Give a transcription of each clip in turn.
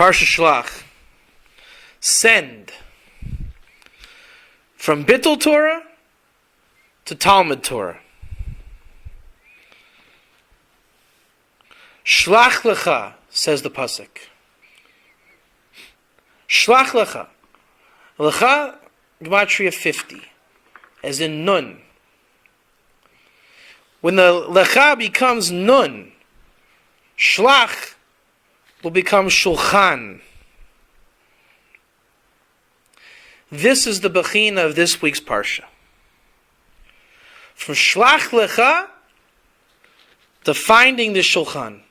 Parashas Shalach. Send from Bittul Torah to Talmud Torah. Shlach lecha, says the pasuk. Shlach lecha. Lecha, gematria 50, as in nun. When the lecha becomes nun, shlach will become shulchan. This is the bechina of this week's parsha. From shlach lecha to finding the shulchan.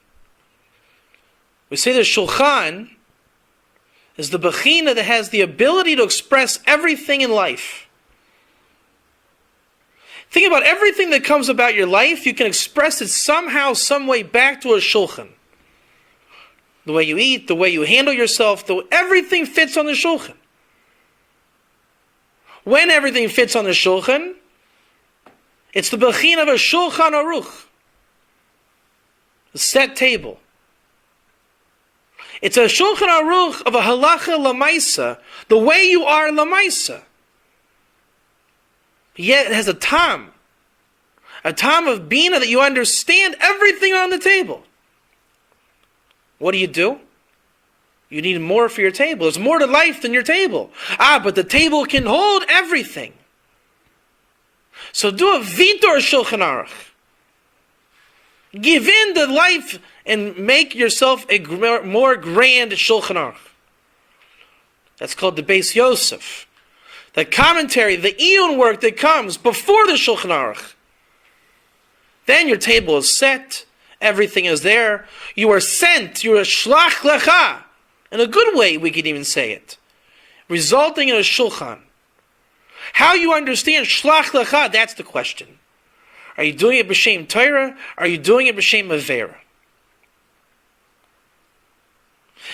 We say the shulchan is the bechina that has the ability to express everything in life. Think about everything that comes about your life, you can express it somehow, some way back to a shulchan. The way you eat, the way you handle yourself, everything fits on the shulchan. When everything fits on the shulchan, it's the bechina of a shulchan aruch, a set table. It's a shulchan aruch of a halacha lamaisa, the way you are lamaisa. Yet it has a tam of bina that you understand everything on the table. What do? You need more for your table. There's more to life than your table. But the table can hold everything. So do a vitor shulchan aruch. Give in the life and make yourself a more grand shulchan aruch. That's called the Beis Yosef. The commentary, the iyun work that comes before the shulchan aruch. Then your table is set. Everything is there. You are sent. You are shlach lecha. In a good way, we could even say it. Resulting in a shulchan. How you understand shlach lecha, that's the question. Are you doing it b'shem Torah? Are you doing it b'shem avera?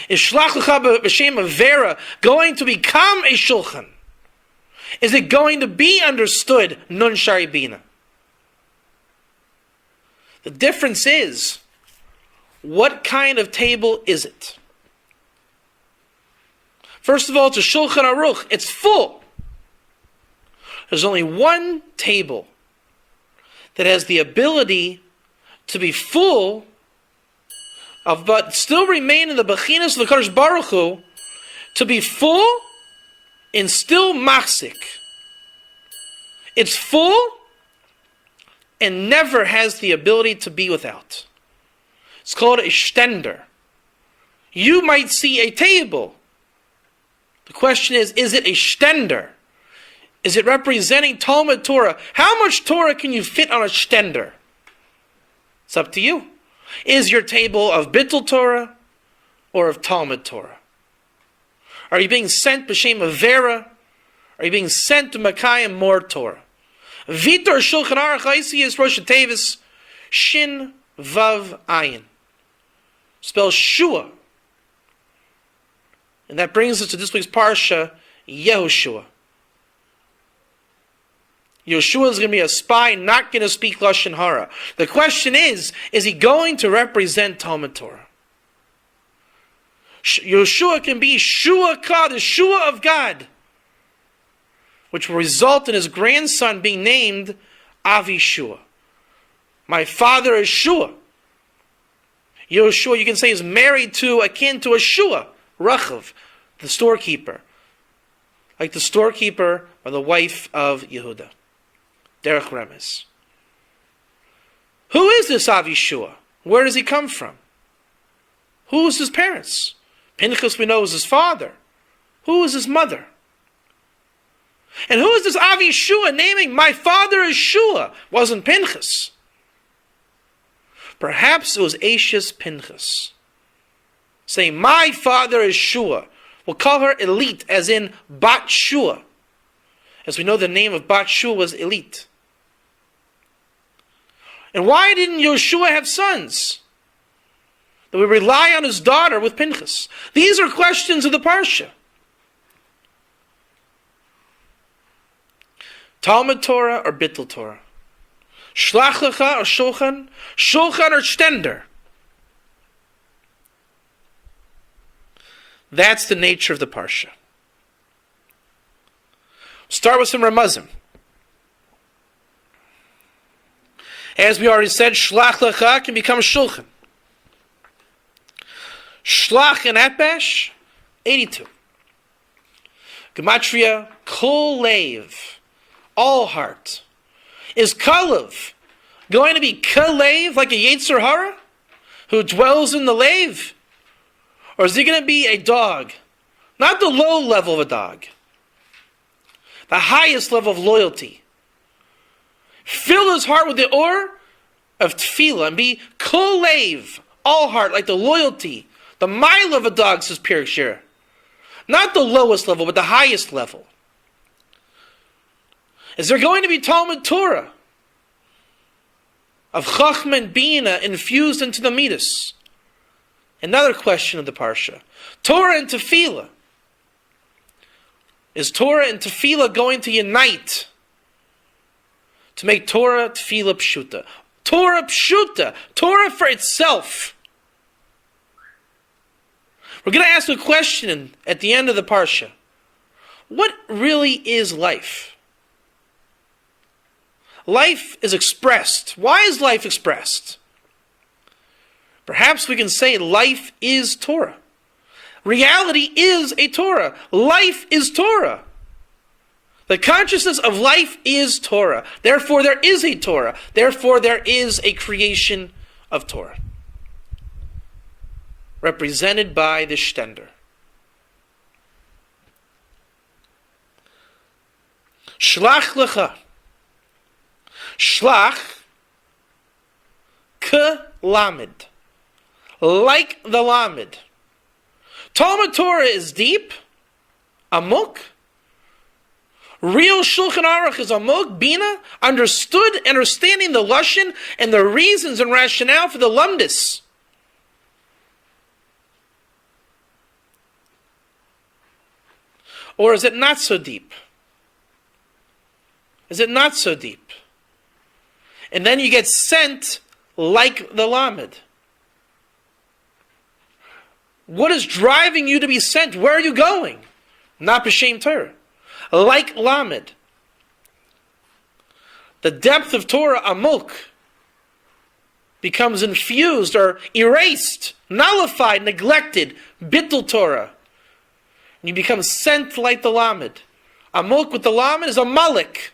Is shlach lecha b'shem avera going to become a shulchan? Is it going to be understood nun shari bina? The difference is, what kind of table is it? First of all, it's a shulchan aruch. It's full. There's only one table that has the ability to be full of, but still remain in the bechinas of the Kadosh Baruch Hu, to be full and still machzik. It's full and never has the ability to be without. It's called a shtender. You might see a table. The question is it a shtender? Is it representing Talmud Torah? How much Torah can you fit on a shtender? It's up to you. Is your table of Bittul Torah or of Talmud Torah? Are you being sent b'shem avera? Are you being sent to Makayim more Torah? Vitor shulchan aruch haisi is Rosh Tevis Shin Vav Ayin. Spells Shua. And that brings us to this week's parsha, Yehoshua. Yeshua is going to be a spy, not going to speak Lashon Hara. The question is he going to represent Talmud Torah? Yeshua can be Shua Ka, the Shua of God, which will result in his grandson being named Avishua. My father is Shua. Yeshua, you can say, is married to, akin to a Shua, Rachav, the storekeeper. Like the storekeeper or the wife of Yehuda. Derech Remes. Who is this Avishua? Where does he come from? Who is his parents? Pinchas, we know, is his father. Who is his mother? And who is this Avishua naming, my father is Shua? Wasn't Pinchas. Perhaps it was Ashes Pinchas, saying, my father is Shua. We'll call her Elite, as in Bat Shua. As we know, the name of Bat Shua was Elite. And why didn't Yeshua have sons? That we rely on his daughter with Pinchas. These are questions of the Parsha. Talmud Torah or Bittul Torah? Shlach lecha or shulchan? Shulchan or shtender? That's the nature of the Parsha. Start with some Ramazim. As we already said, Shalach Lecha can become Shulchan. Shlach and Atbash, 82. Gematria, Kol Leiv, all heart. Is Kalev going to be Kalev like a Yetzer Hara who dwells in the Leiv? Or is he going to be a dog? Not the low level of a dog. The highest level of loyalty. Fill his heart with the ore of tefillah and be Kol Leiv, all heart, like the loyalty, the mile of a dog, says Piruch Shir. Not the lowest level, but the highest level. Is there going to be Talmud Torah of Chachma and Bina infused into the Midas? Another question of the Parsha. Torah and Tefillah. Is Torah and Tefillah going to unite to make Torah Tefillah Pshuta? Torah Pshuta. Torah for itself. We're going to ask a question at the end of the Parsha. What really is life? Life is expressed. Why is life expressed? Perhaps we can say life is Torah. Reality is a Torah. Life is Torah. The consciousness of life is Torah. Therefore there is a Torah. Therefore there is a creation of Torah. Represented by the Shtender. Shlach lecha. Shlach ke-lamed. Like the Lamed. Talmud Torah is deep, amuk. Real Shulchan Aruch is amuk, bina, understood, understanding the lashon and the reasons and rationale for the lumdis. Or is it not so deep? Is it not so deep? And then you get sent like the Lamed. What is driving you to be sent? Where are you going? Not b'shem Torah. Like Lamed. The depth of Torah, amuk, becomes infused or erased, nullified, neglected, bittul Torah. And you become sent like the Lamed. Amuk with the Lamed is a malik.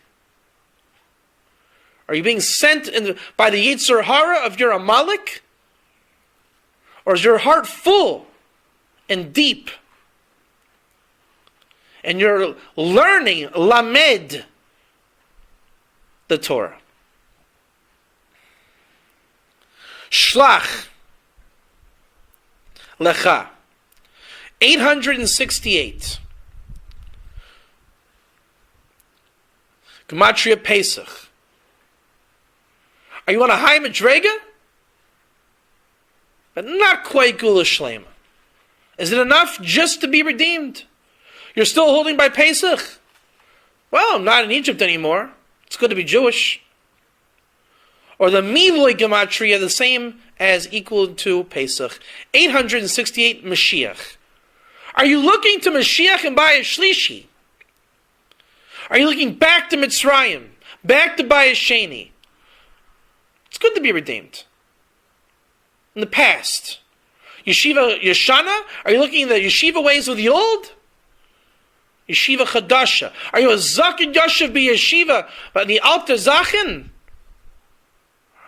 Are you being sent by the Yetzer Hara of your Amalek? Or is your heart full and deep? And you're learning, lamed, the Torah. Shlach lecha. 868. Gematria Pesach. Are you on a high madrega? But not quite Gula Shlema. Is it enough just to be redeemed? You're still holding by Pesach? Well, I'm not in Egypt anymore. It's good to be Jewish. Or the Miloi Gematria, the same as equal to Pesach. 868 Mashiach. Are you looking to Mashiach and Bayis Shlishi? Are you looking back to Mitzrayim? Back to Bayis Sheni? It's good to be redeemed. In the past. Yeshiva Yeshana? Are you looking at the yeshiva ways of the old? Yeshiva Chadasha. Are you a Zakin Yashav be yeshiva but the Alter Zachin?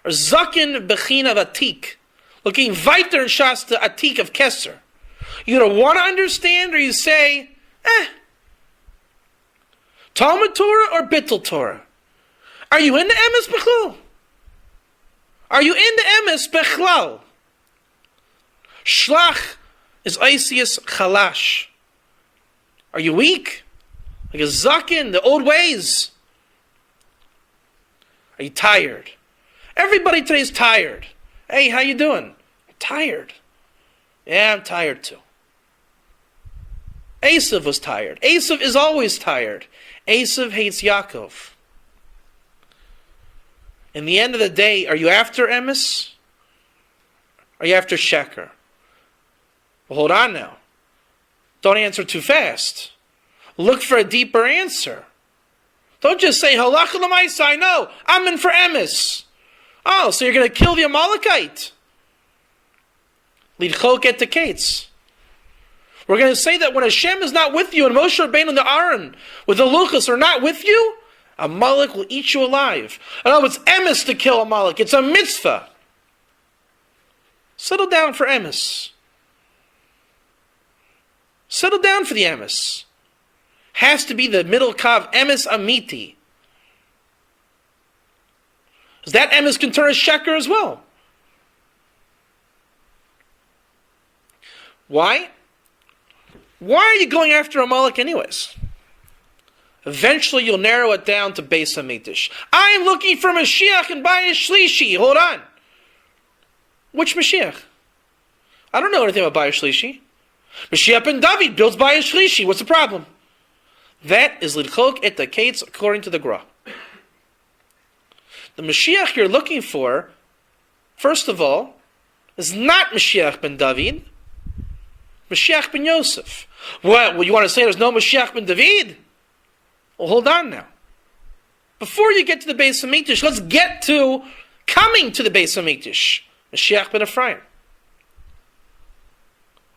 Or Zakin Bechina Vatik? Looking weiter in Shasta Atik of Kesser. You don't want to understand or you say, Talmud Torah or Bittul Torah? Are you into Emes Bechlal? Are you into Emes Bechlal? Shlach is Isius Chalash. Are you weak? Like a Zakin, the old ways? Are you tired? Everybody today is tired. Hey, how you doing? I'm tired. Yeah, I'm tired too. Esav was tired. Esav is always tired. Esav hates Yaakov. In the end of the day, are you after Emes? Are you after Sheker? Well, hold on now. Don't answer too fast. Look for a deeper answer. Don't just say, halacha l'maisa, I know, I'm in for emes. Oh, so you're going to kill the Amalekite. Lidchok et kates. We're going to say that when Hashem is not with you, and Moshe Rabbeinu and the Aaron with the Luchas are not with you, Amalek will eat you alive. Oh, it's emes to kill Amalek. It's a mitzvah. Settle down for emes. Settle down for the emes. Has to be the middle kav, emes amiti. Because that emes can turn a sheker as well. Why? Why are you going after Amalek anyways? Eventually you'll narrow it down to Beis HaMikdash. I am looking for Mashiach and Bayis Shlishi. Hold on. Which Mashiach? I don't know anything about Bayis Shlishi. Mashiach ben David builds Bayis Shlishi. What's the problem? That is Lidchok et kates according to the Gra. The Mashiach you're looking for, first of all, is not Mashiach ben David, Mashiach ben Yosef. Well, you want to say there's no Mashiach ben David? Well, hold on now. Before you get to the Beis HaMikdash, let's get to coming to the Beis HaMikdash. Mashiach ben Ephraim.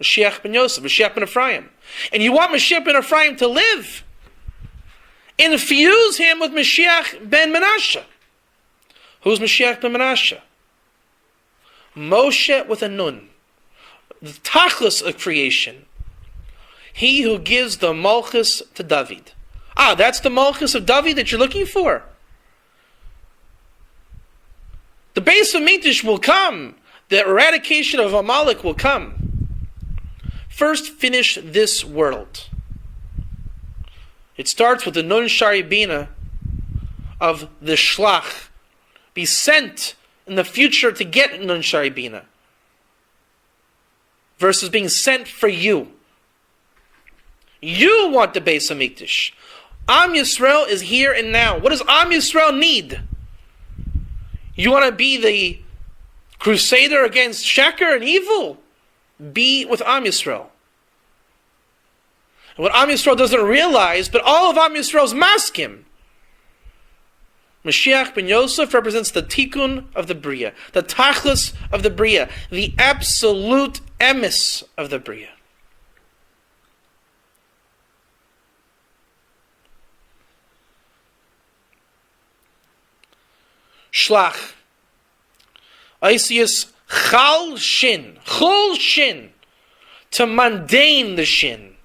Mashiach ben Yosef, Mashiach ben Ephraim. And you want Mashiach ben Ephraim to live. Infuse him with Mashiach ben Menashe. Who's Mashiach ben Menashe? Moshe with a nun. The tachlis of creation. He who gives the malchus to David. Ah, that's the malchus of David that you're looking for. The Beis HaMikdash will come. The eradication of Amalek will come. First, finish this world. It starts with the Nun Shari Bina of the Shalach. Be sent in the future to get Nun Shari Bina. Versus being sent for you. You want the Beis HaMikdash. Am Yisrael is here and now. What does Am Yisrael need? You want to be the crusader against sheker and evil? Be with Am Yisrael. And what Am Yisrael doesn't realize, but all of Am Yisrael's maskim. Mashiach ben Yosef represents the tikkun of the Bria, the tachlis of the Bria, the absolute emes of the Bria. Shalach. Isius chal shin. Chol shin. To mundane the shin.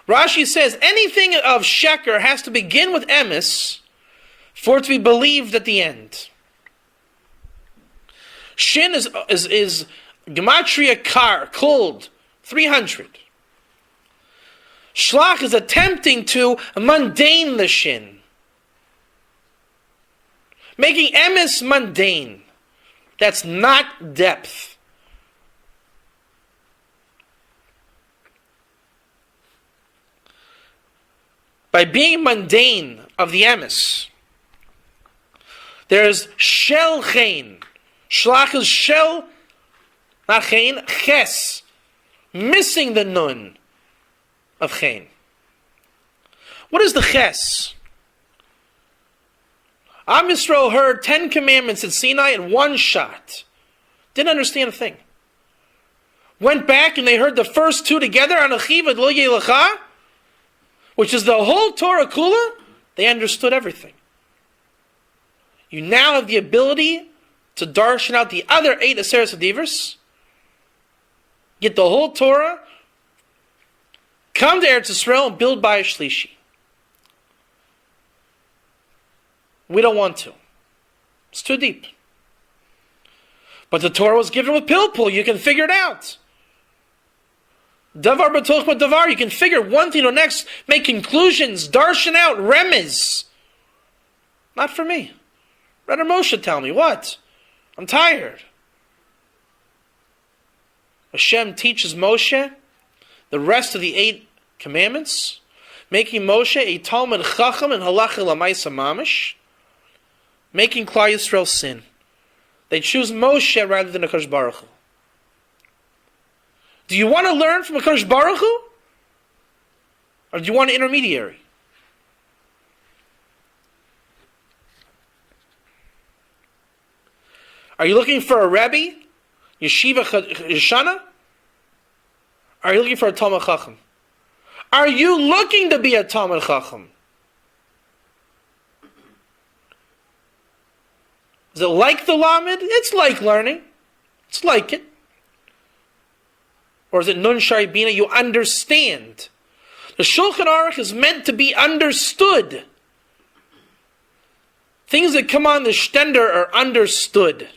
Rashi says anything of sheker has to begin with emes for it to be believed at the end. Shin is gematria kar, cold, 300. Shalach is attempting to mundane the shin. Making emes mundane. That's not depth. By being mundane of the emes, there's shel chen. Shalach is shel, not chen, ches. Missing the nun of chen. What is the ches? Am Yisrael heard 10 commandments at Sinai in one shot. Didn't understand a thing. Went back and they heard the first two together, Anachiv ad lo yelecha, which is the whole Torah Kula. They understood everything. You now have the ability to darshan out the other 8 Aseres Adivros, get the whole Torah, come to Eretz Yisrael and build by a Shlishi. We don't want to. It's too deep. But the Torah was given with pilpul. You can figure it out. Davar b'toch b'davar. You can figure one thing to the next, make conclusions, darshan out, remez. Not for me. Rather Moshe tell me. What? I'm tired. Hashem teaches Moshe the rest of the 8 commandments, making Moshe a Talmud Chacham and Halacha L'maisa Mamish, making Klal Yisrael sin. They choose Moshe rather than Akash Baruch Hu. Do you want to learn from HaKadosh Baruch Hu? Or do you want an intermediary? Are you looking for a Rebbe? Yeshiva Yeshana? Are you looking for a Talmid Chacham? Are you looking to be a Talmid Chacham? Is it like the Lamed? It's like learning. It's like it. Or is it Nun Shari Bina? You understand. The Shulchan Aruch is meant to be understood. Things that come on the Stender are understood.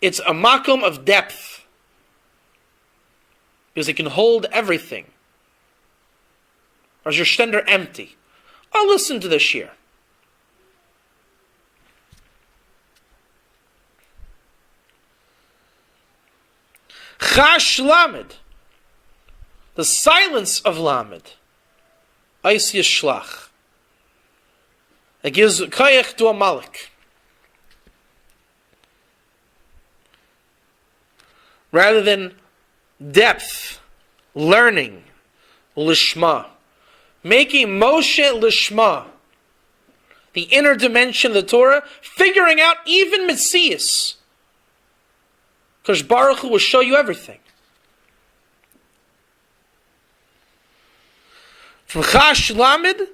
It's a makom of depth. Because it can hold everything. Or is your Stender empty? Oh, listen to this here. Chash Lamed. The silence of Lamed. Eis Yishlach. It gives Kayach to a Malik. Rather than depth, learning, Lishma. Making Moshe Lishma. The inner dimension of the Torah. Figuring out even Metzias. Because Baruch Hu will show you everything. From Chash Lamed,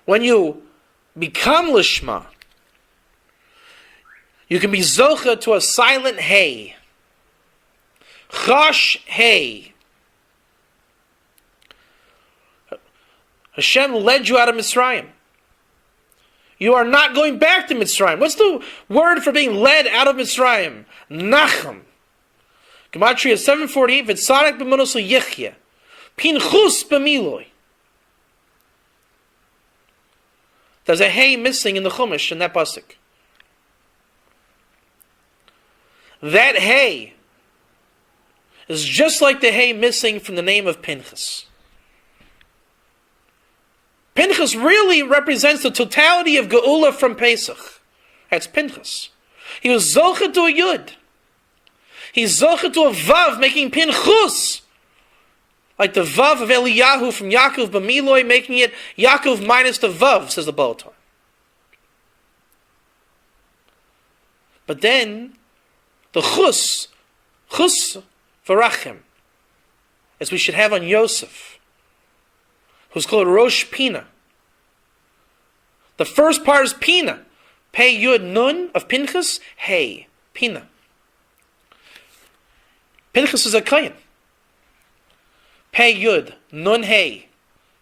when you become Lishma, you can be Zocha to a silent Hey. Chash Hey. Hashem led you out of Mitzrayim. You are not going back to Mitzrayim. What's the word for being led out of Mitzrayim? Nachem. Gematria 748. V'tzadak b'monos yichya. Pinchus b'miloi. There's a hey missing in the Chumash in that pasuk. That hey is just like the hey missing from the name of Pinchas. Pinchas really represents the totality of Geula from Pesach. That's Pinchas. He was Zocha to a Yud. He's Zocha to a Vav, making Pinchus. Like the Vav of Eliyahu from Yaakov B'miloi, making it Yaakov minus the Vav, says the Baal. But then, the Chus Varachem, as we should have on Yosef, who's called Rosh Pina. The first part is Pina. Pei Yud Nun of Pinchas, Hey, Pina. Pinchas is a Kohen. Pei Yud, Nun Hey,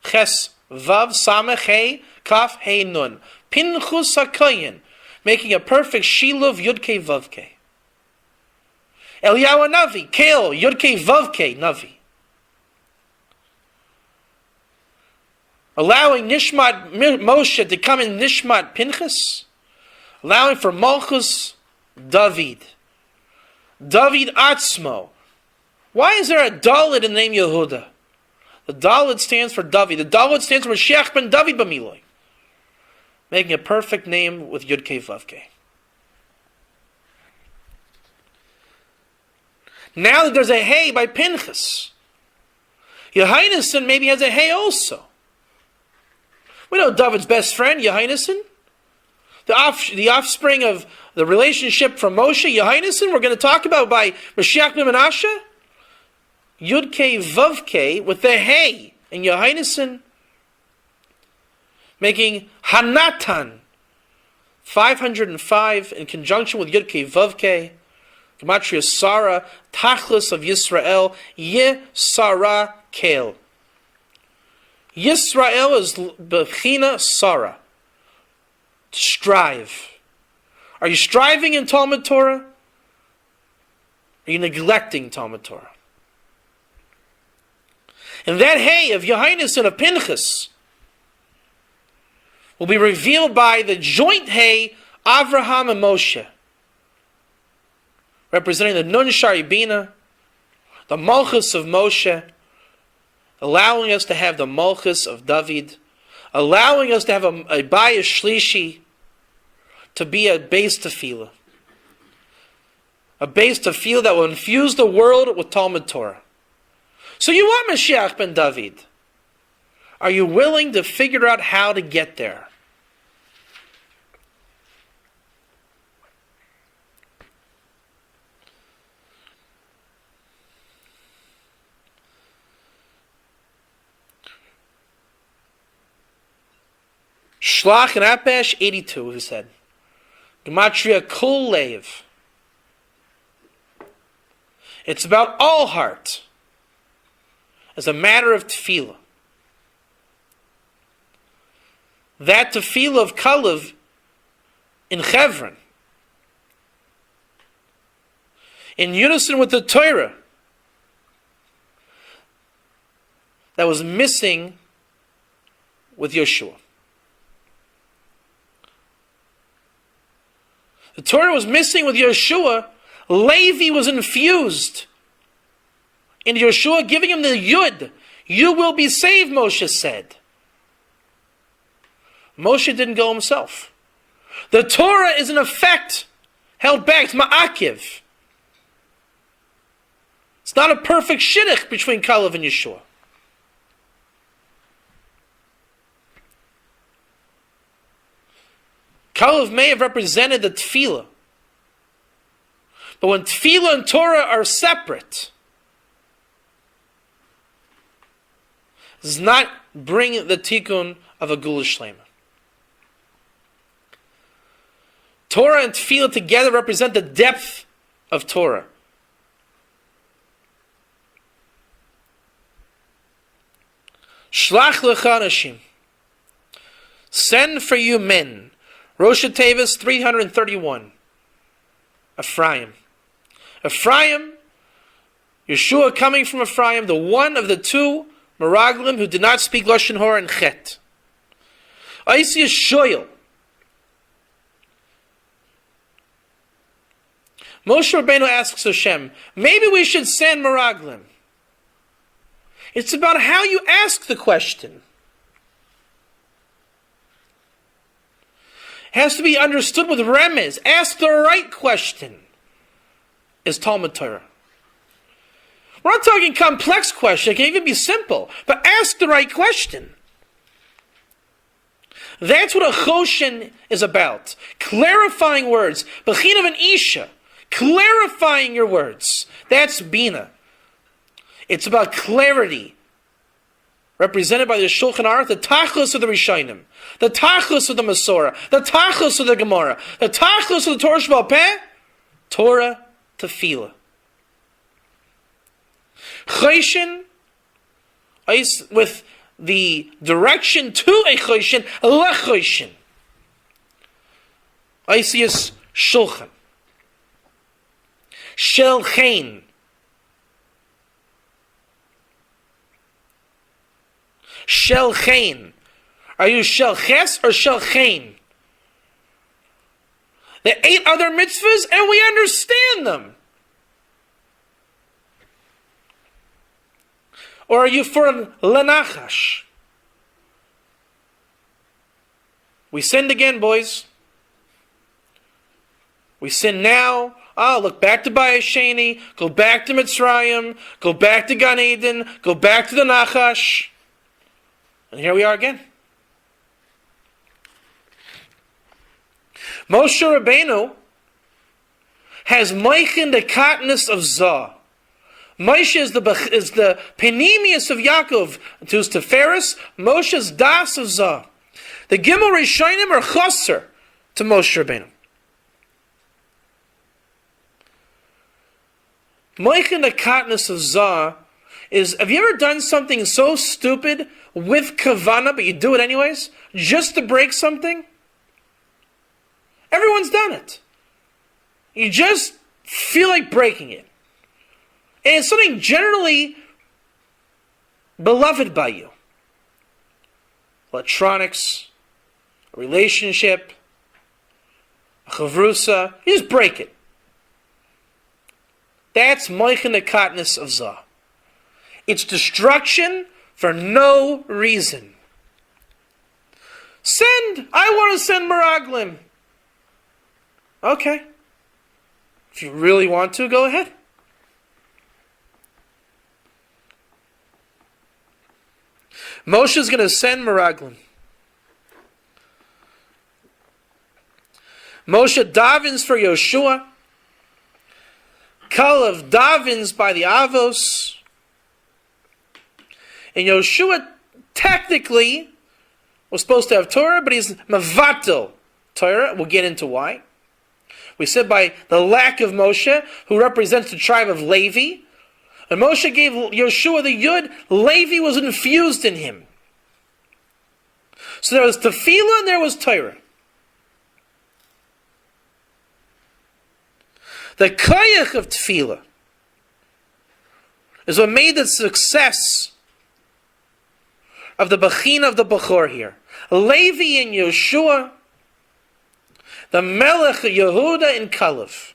Ches Vav Samech Hey, Kaf Hey Nun. Pinchas a Kohen, making a perfect Shiluv Yudke Vavke. Eliyahu Navi, Kel Yudke Vavke Navi. Allowing Nishmat Moshe to come in Nishmat Pinchas. Allowing for Malchus David. David Atzmo. Why is there a Dalet in the name Yehuda? The Dalet stands for David. The Dalet stands for Mashiach ben David B'miloi. Making a perfect name with Yud Kei Vav Kei. Now that there's a Hey by Pinchas, Yehonasan maybe has a Hey also. We know David's best friend, Yehonasan. The offspring of the relationship from Moshe, Yehonasan, we're going to talk about by Mashiach ben Menashe. Yud Kei Vav Kei with the Hey in Yehonasan, making Hanatan 505 in conjunction with Yud Kei Vav Kei. Gematria Sarah, Tachlis of Yisrael, Yisara Kel. Yisrael is Bechina Sarah. Strive. Are you striving in Talmud Torah? Are you neglecting Talmud Torah? And that Hey of Yehonasan of Pinchas will be revealed by the joint Hey Avraham and Moshe, representing the Nun Shari Bina, the Malchus of Moshe, allowing us to have the Malchus of David, allowing us to have a Bayis Shlishi, to be a base tefillah. a base to feel that will infuse the world with Talmud Torah. So you want Mashiach ben David. Are you willing to figure out how to get there? Shalach and Apesh 82, who said, Gematria Kol Lev. It's about all heart as a matter of tefillah. That tefillah of Kalev in Chevron, in unison with the Torah, that was missing with Yeshua. The Torah was missing with Yeshua. Levi was infused in Yeshua, giving him the Yud. You will be saved, Moshe said. Moshe didn't go himself. The Torah is in effect held back. It's ma'akiv. It's not a perfect shidduch between Kalev and Yeshua. Kalev may have represented the tefillah. But when tefillah and Torah are separate, it does not bring the tikkun of a Gula Shlema. Torah and tefillah together represent the depth of Torah. Shlach lecha anashim. Send for you men. Rosh Tevis 331. Ephraim. Ephraim, Yeshua coming from Ephraim, the one of the two Meraglim who did not speak Lashon Hora and Chet. Aisias Shoyel. Moshe Rabbeinu asks Hashem, maybe we should send Meraglim. It's about how you ask the question. It has to be understood with remez. Ask the right question. Is Talmud Torah. We're not talking complex questions. It can even be simple. But ask the right question. That's what a choshen is about. Clarifying words. Bechina of an isha. Clarifying your words. That's bina. It's about clarity. Represented by the Shulchan Aruch, the Tachlis of the Rishonim, the Tachlis of the Masorah, the Tachlis of the Gemara, the Tachlis of the Torah Sheba'al Peh, Torah Tefillah. Choshen, with the direction to a Choshen, Lechoshen. Isias Shulchan. Shel Chen. Shel Chen. Are you Shel Ches or Shel Chen? There are 8 other mitzvahs and we understand them. Or are you for Lenachash? We sinned again, boys. We sin now. Look back to Bayis Sheni. Go back to Mitzrayim. Go back to Gan Eden. Go back to the Nachash. And here we are again. Moshe Rabbeinu has Moichin the katnus of Zah. Moshe is the penimius of Yaakov to his Teferis. Moshe's das of Zah. The Gimel Rishonim are chaser to Moshe Rabbeinu. Moichin the katnus of Zah is, have you ever done something so stupid with kavana, but you do it anyways, just to break something? Everyone's done it. You just feel like breaking it. And it's something generally beloved by you. Electronics, a relationship, a chavrusa, you just break it. That's moichin the katnus of Zah. It's destruction for no reason. I want to send Meraglim. Okay. If you really want to, go ahead. Moshe is going to send Meraglim. Moshe davens for Yoshua. Kalev davens by the Avos. And Yoshua technically was supposed to have Torah, but he's Mavatel Torah. We'll get into why. We said by the lack of Moshe, who represents the tribe of Levi. And Moshe gave Yoshua the Yud, Levi was infused in him. So there was Tefillah and there was Torah. The Koyach of Tefillah is what made the success of the Bechina of the Bechor here. Levi and Yoshua, the Melech Yehuda and Kalev.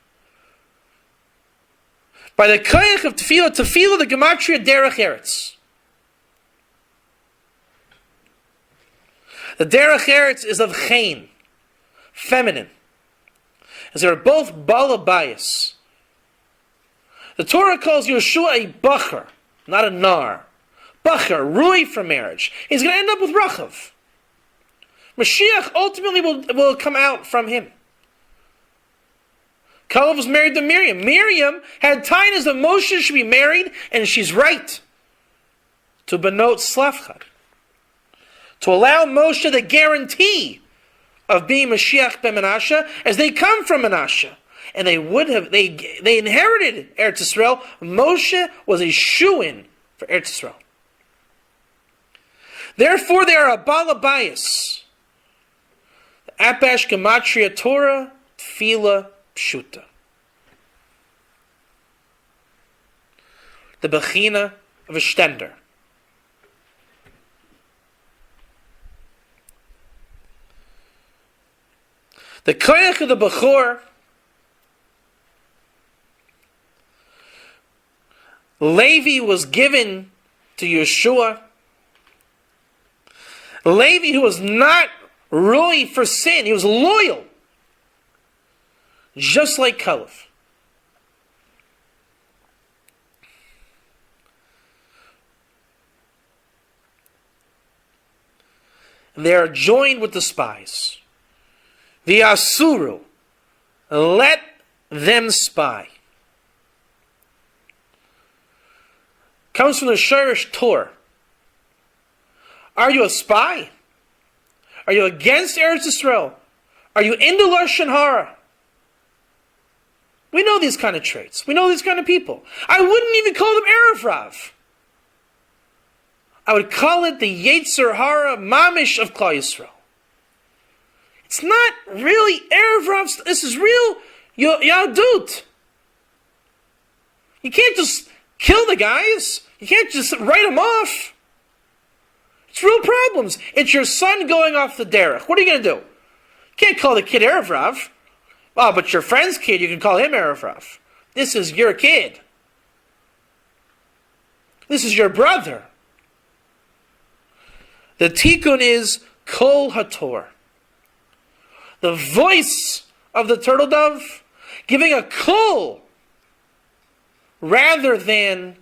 By the Koyach of Tefillah, the Gematria Derech Eretz. The Derech Eretz is of Chain, feminine. As they are both Balabayas. The Torah calls Yoshua a Bachar, not a Nar. Bachar, Rui for marriage. He's going to end up with Rachav. Mashiach ultimately will come out from him. Kalev was married to Miriam. Miriam had tainas that Moshe should be married, and she's right. To Benot Slavchad. To allow Moshe the guarantee of being Mashiach ben Menashe, as they come from Menashe. And they inherited Eretz Yisrael. Moshe was a shoo-in for Eretz Yisrael. Therefore, they are a Balabayas. The Apash Gematria Torah, Tefillah, Pshuta. The Bechina of a Stender. The Koyach of the Bechor, Levi was given to Yeshua. Levi, who was not Rui for sin, he was loyal. Just like Kalev. And they are joined with the spies. The Asuru, let them spy. Comes from the Shirish Torah. Are you a spy? Are you against Eretz Yisrael? Are you into Lashon Hara? We know these kind of traits. We know these kind of people. I wouldn't even call them Erev Rav. I would call it the Yetzer Hara Mamish of Klal Yisrael. It's not really Erev Rav. This is real Yahadut. You can't just kill the guys. You can't just write them off. It's real problems. It's your son going off the derech. What are you going to do? You can't call the kid Erev Rav. Oh, but your friend's kid, you can call him Erev Rav. This is your kid. This is your brother. The tikkun is Kol HaTor. The voice of the turtle dove giving a kol rather than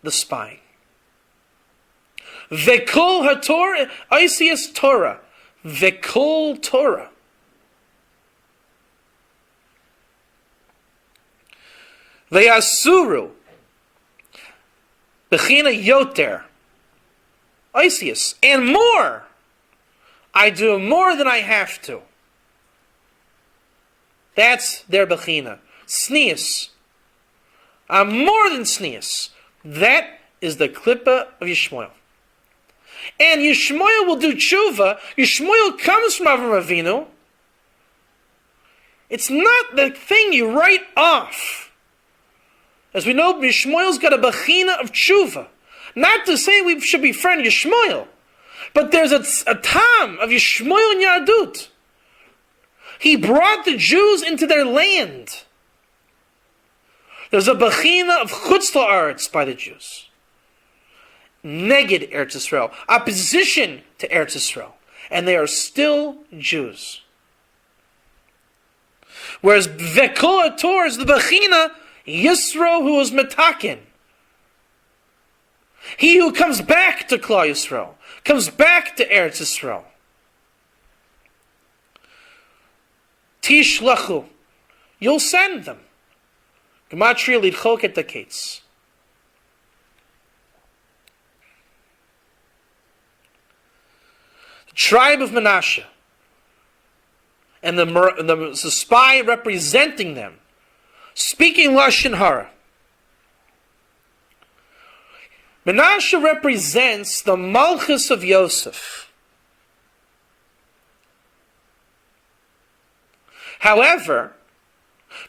the spine. Vekol HaTorah, Isias Torah. Vekol Torah. Ve'asuru. Bechina Yoter. Isias. And more. I do more than I have to. That's their Bechina. Sneas. I'm more than Sneas. That is the Klippa of Yishmael. And Yishmael will do tshuva. Yishmael comes from Avraham Avinu. It's not the thing you write off. As we know, Yishmael's got a Bechina of tshuva. Not to say we should befriend Yishmael. But there's a tam of Yishmael and Yahadut. He brought the Jews into their land. There's a Bechina of Chutz La'aretz by the Jews. Neged Eretz Yisrael. Opposition to Eretz Yisrael. And they are still Jews. Whereas Vekol Torah is the Bechina Yisro who is Metakin. He who comes back to Klal Yisrael, comes back to Eretz Yisrael. Tishlachu, you'll send them. Gematria lidchok et kates. The tribe of Menashe and the spy representing them, speaking Lashon Hara. Menashe represents the Malchus of Yosef. However,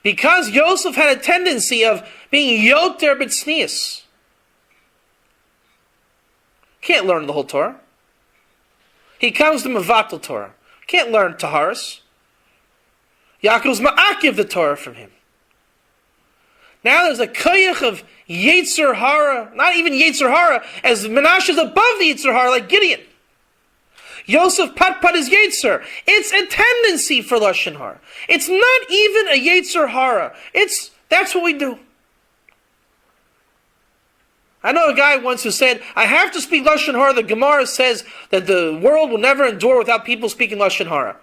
because Yosef had a tendency of being yoter b'tznius, can't learn the whole Torah. He comes to Mevatel Torah. Can't learn Taharis. Yaakov's ma'akiv the Torah from him. Now there's a koyach of Yetzer Hara, not even Yetzer Hara, as Menashe is above the Yetzer Hara, like Gideon. Yosef Pat is Yetzer. It's a tendency for Lashon Hara. It's not even a Yetzer Hara. That's what we do. I know a guy once who said, I have to speak Lashon Hara. The Gemara says that the world will never endure without people speaking Lashon Hara.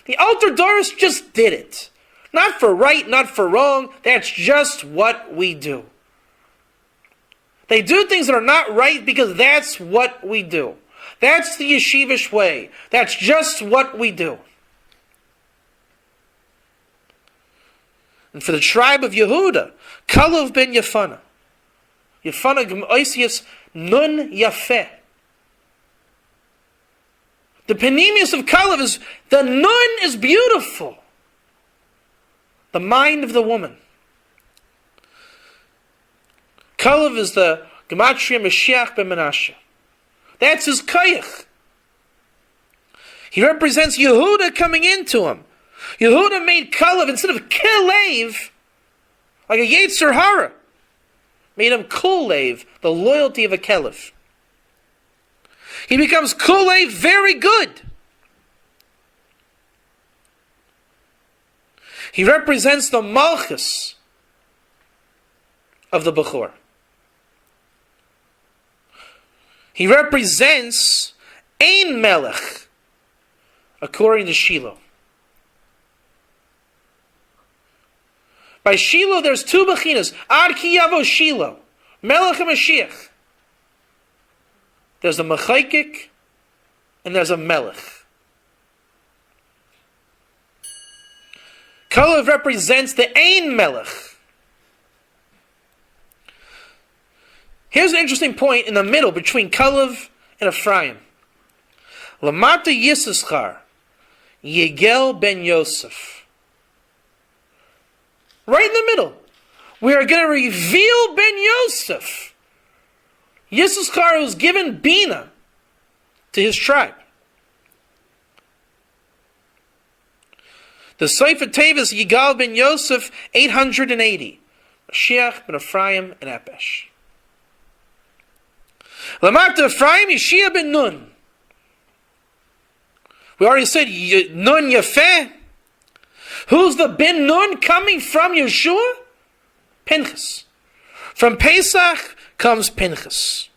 The Alter Doris just did it. Not for right, not for wrong. That's just what we do. They do things that are not right because that's what we do. That's the yeshivish way. That's just what we do. And for the tribe of Yehuda, Kalev ben Yefunah. Yefunah G'moisius Nun Yafeh. The Penimius of Kalev is, the Nun is beautiful. The mind of the woman. Kalev is the Gematria Mashiach ben Menashe. That's his koyach. He represents Yehuda coming into him. Yehuda made Kalev, instead of Kilev, like a Yetzer Hara, made him Kulev, the loyalty of a Kelev. He becomes Kulev, very good. He represents the Malchus of the Bechor. He represents Ein Melech, according to Shiloh. By Shiloh, there's two Bechinas. Ad ki yavo Shiloh, Melech and Mashiach. There's a Mechaykik, and there's a Melech. Kalev represents the Ein Melech. Here's an interesting point in the middle between Kalev and Ephraim. Lamata Yisachar, Yigel ben Yosef. Right in the middle. We are going to reveal ben Yosef. Yisachar was given Bina to his tribe. The Sefer Tevis Yigal ben Yosef, 880. Mashiach ben Ephraim and Epesh. Lamata Ephraim, Yeshia ben Nun. We already said Nun Yafeh. Who's the ben Nun coming from Yeshua? Pinchas. From Pesach comes Pinchas.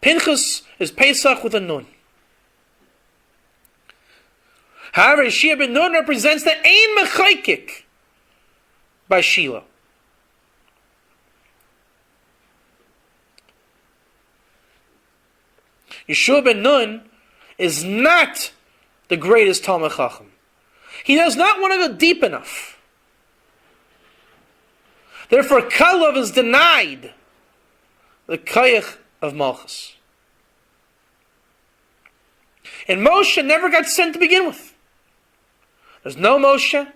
Pinchas is Pesach with a Nun. However, Yeshia ben Nun represents the Ein Mechaykik by Shiloh. Yeshua ben Nun is not the greatest Talmid Chacham. He does not want to go deep enough. Therefore, Kalev is denied the Koyach of Malchus. And Moshe never got sent to begin with. There's no Moshe,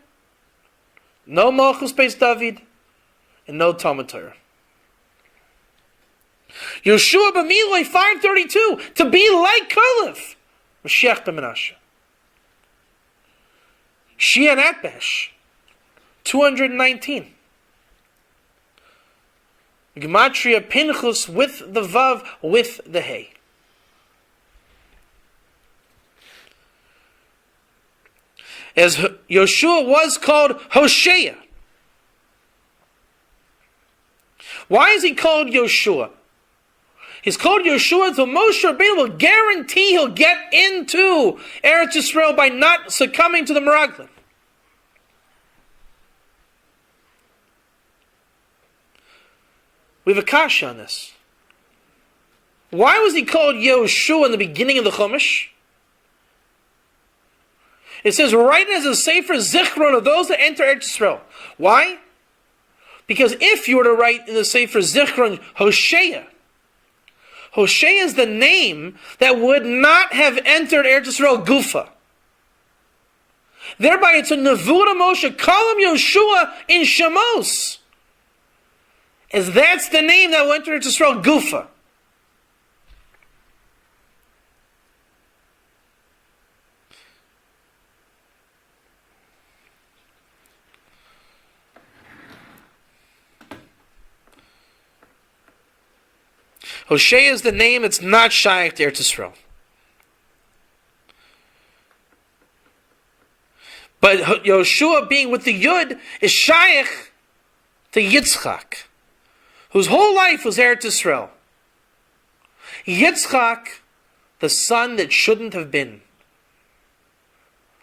no Malchus based David, and no Talmud Torah. Yeshua b'miloi 532, to be like Kalev, Mashiach ben Menashe. Shia and Atbash, 219. Gematria Pinchus with the Vav, with the Hey. as Yeshua was called Hosea. Why is he called Yeshua? He's called Yeshua so Moshe Rabbeinu will guarantee he'll get into Eretz Yisrael by not succumbing to the Meraglim. We have a kasha on this. Why was he called Yeshua in the beginning of the Chumash? It says, write it as a sefer zichron of those that enter Eretz Yisrael. Why? Because if you were to write in the sefer zichron Hosea, Hosea is the name that would not have entered Eretz Yisrael Gufa. Thereby it's a Nevuah Moshe, call him Yeshua in Shemos, as that's the name that will enter Eretz Yisrael Gufa. Hosea is the name, it's not Shaykh to Eretz Yisrael. But Yeshua being with the Yud is Shaykh to Yitzchak, whose whole life was Eretz Yisrael. Yitzchak, the son that shouldn't have been.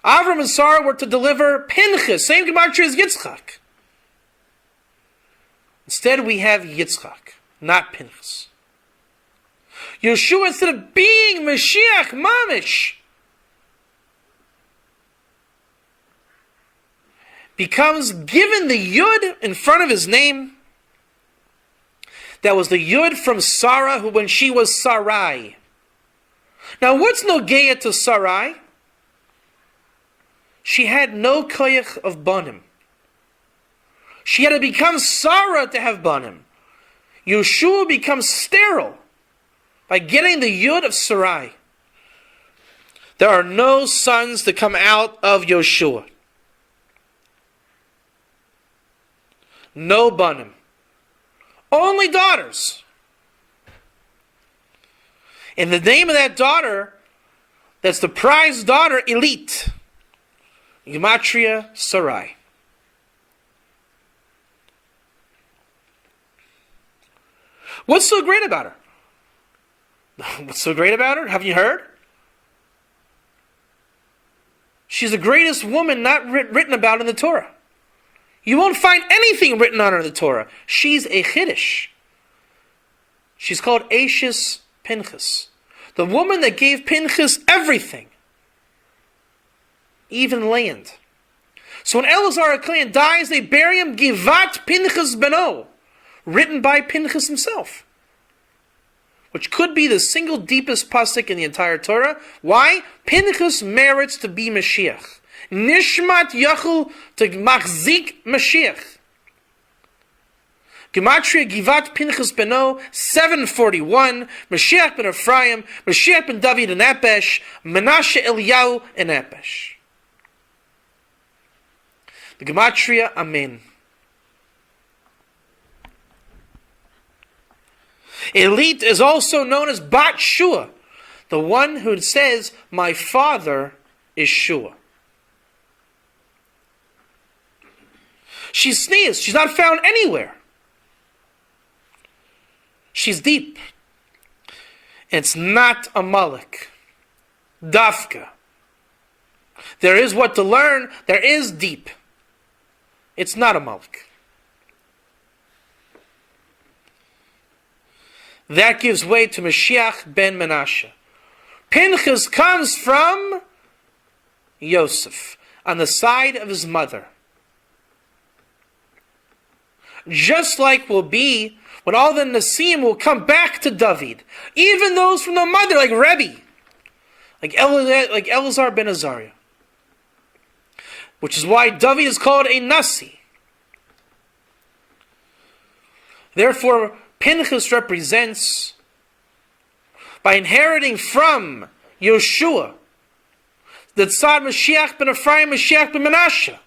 Avram and Sarah were to deliver Pinchas, same gematria as Yitzchak. Instead we have Yitzchak, not Pinchas. Yeshua, instead of being Mashiach Mamish, becomes given the Yud in front of his name. That was the Yud from Sarah, who when she was Sarai. Now what's Nogeya to Sarai? She had no koyach of banim. She had to become Sarah to have banim. Yeshua becomes sterile by getting the Yud of Sarai. There are no sons to come out of Yeshua. No banim. Only daughters. And the name of that daughter, that's the prized daughter, Elite. Gematria Sarai. What's so great about her? What's so great about her? Haven't you heard? She's the greatest woman not written about in the Torah. You won't find anything written on her in the Torah. She's a Chiddush. She's called Ashes Pinchas. The woman that gave Pinchas everything. Even land. So when Elazar HaKohen dies, they bury him Givat Pinchas Beno. Written by Pinchas himself. Which could be the single deepest pasuk in the entire Torah. Why? Pinchas merits to be Mashiach. Nishmat Yachul to Machzik Mashiach. Gematria Givat Pinchas Beno 741. Mashiach ben Ephraim. Mashiach ben David and Epesh. Menashe Eliyahu and Epesh. The Gematria Amen. Elite is also known as Bat Shua, the one who says, my father is Shua. She's sneezed. She's not found anywhere. She's deep. It's not a Malik. Dafka. There is what to learn. There is deep. It's not a Malik. That gives way to Mashiach ben Menashe. Pinchas comes from Yosef, on the side of his mother. Just like will be when all the Nasim will come back to David. Even those from the mother, like Rebbe, like Elazar ben Azariah. Which is why David is called a Nasi. Therefore, Pinchas represents, by inheriting from Yeshua, the Tzad Mashiach ben Ephraim, Mashiach ben Menashe.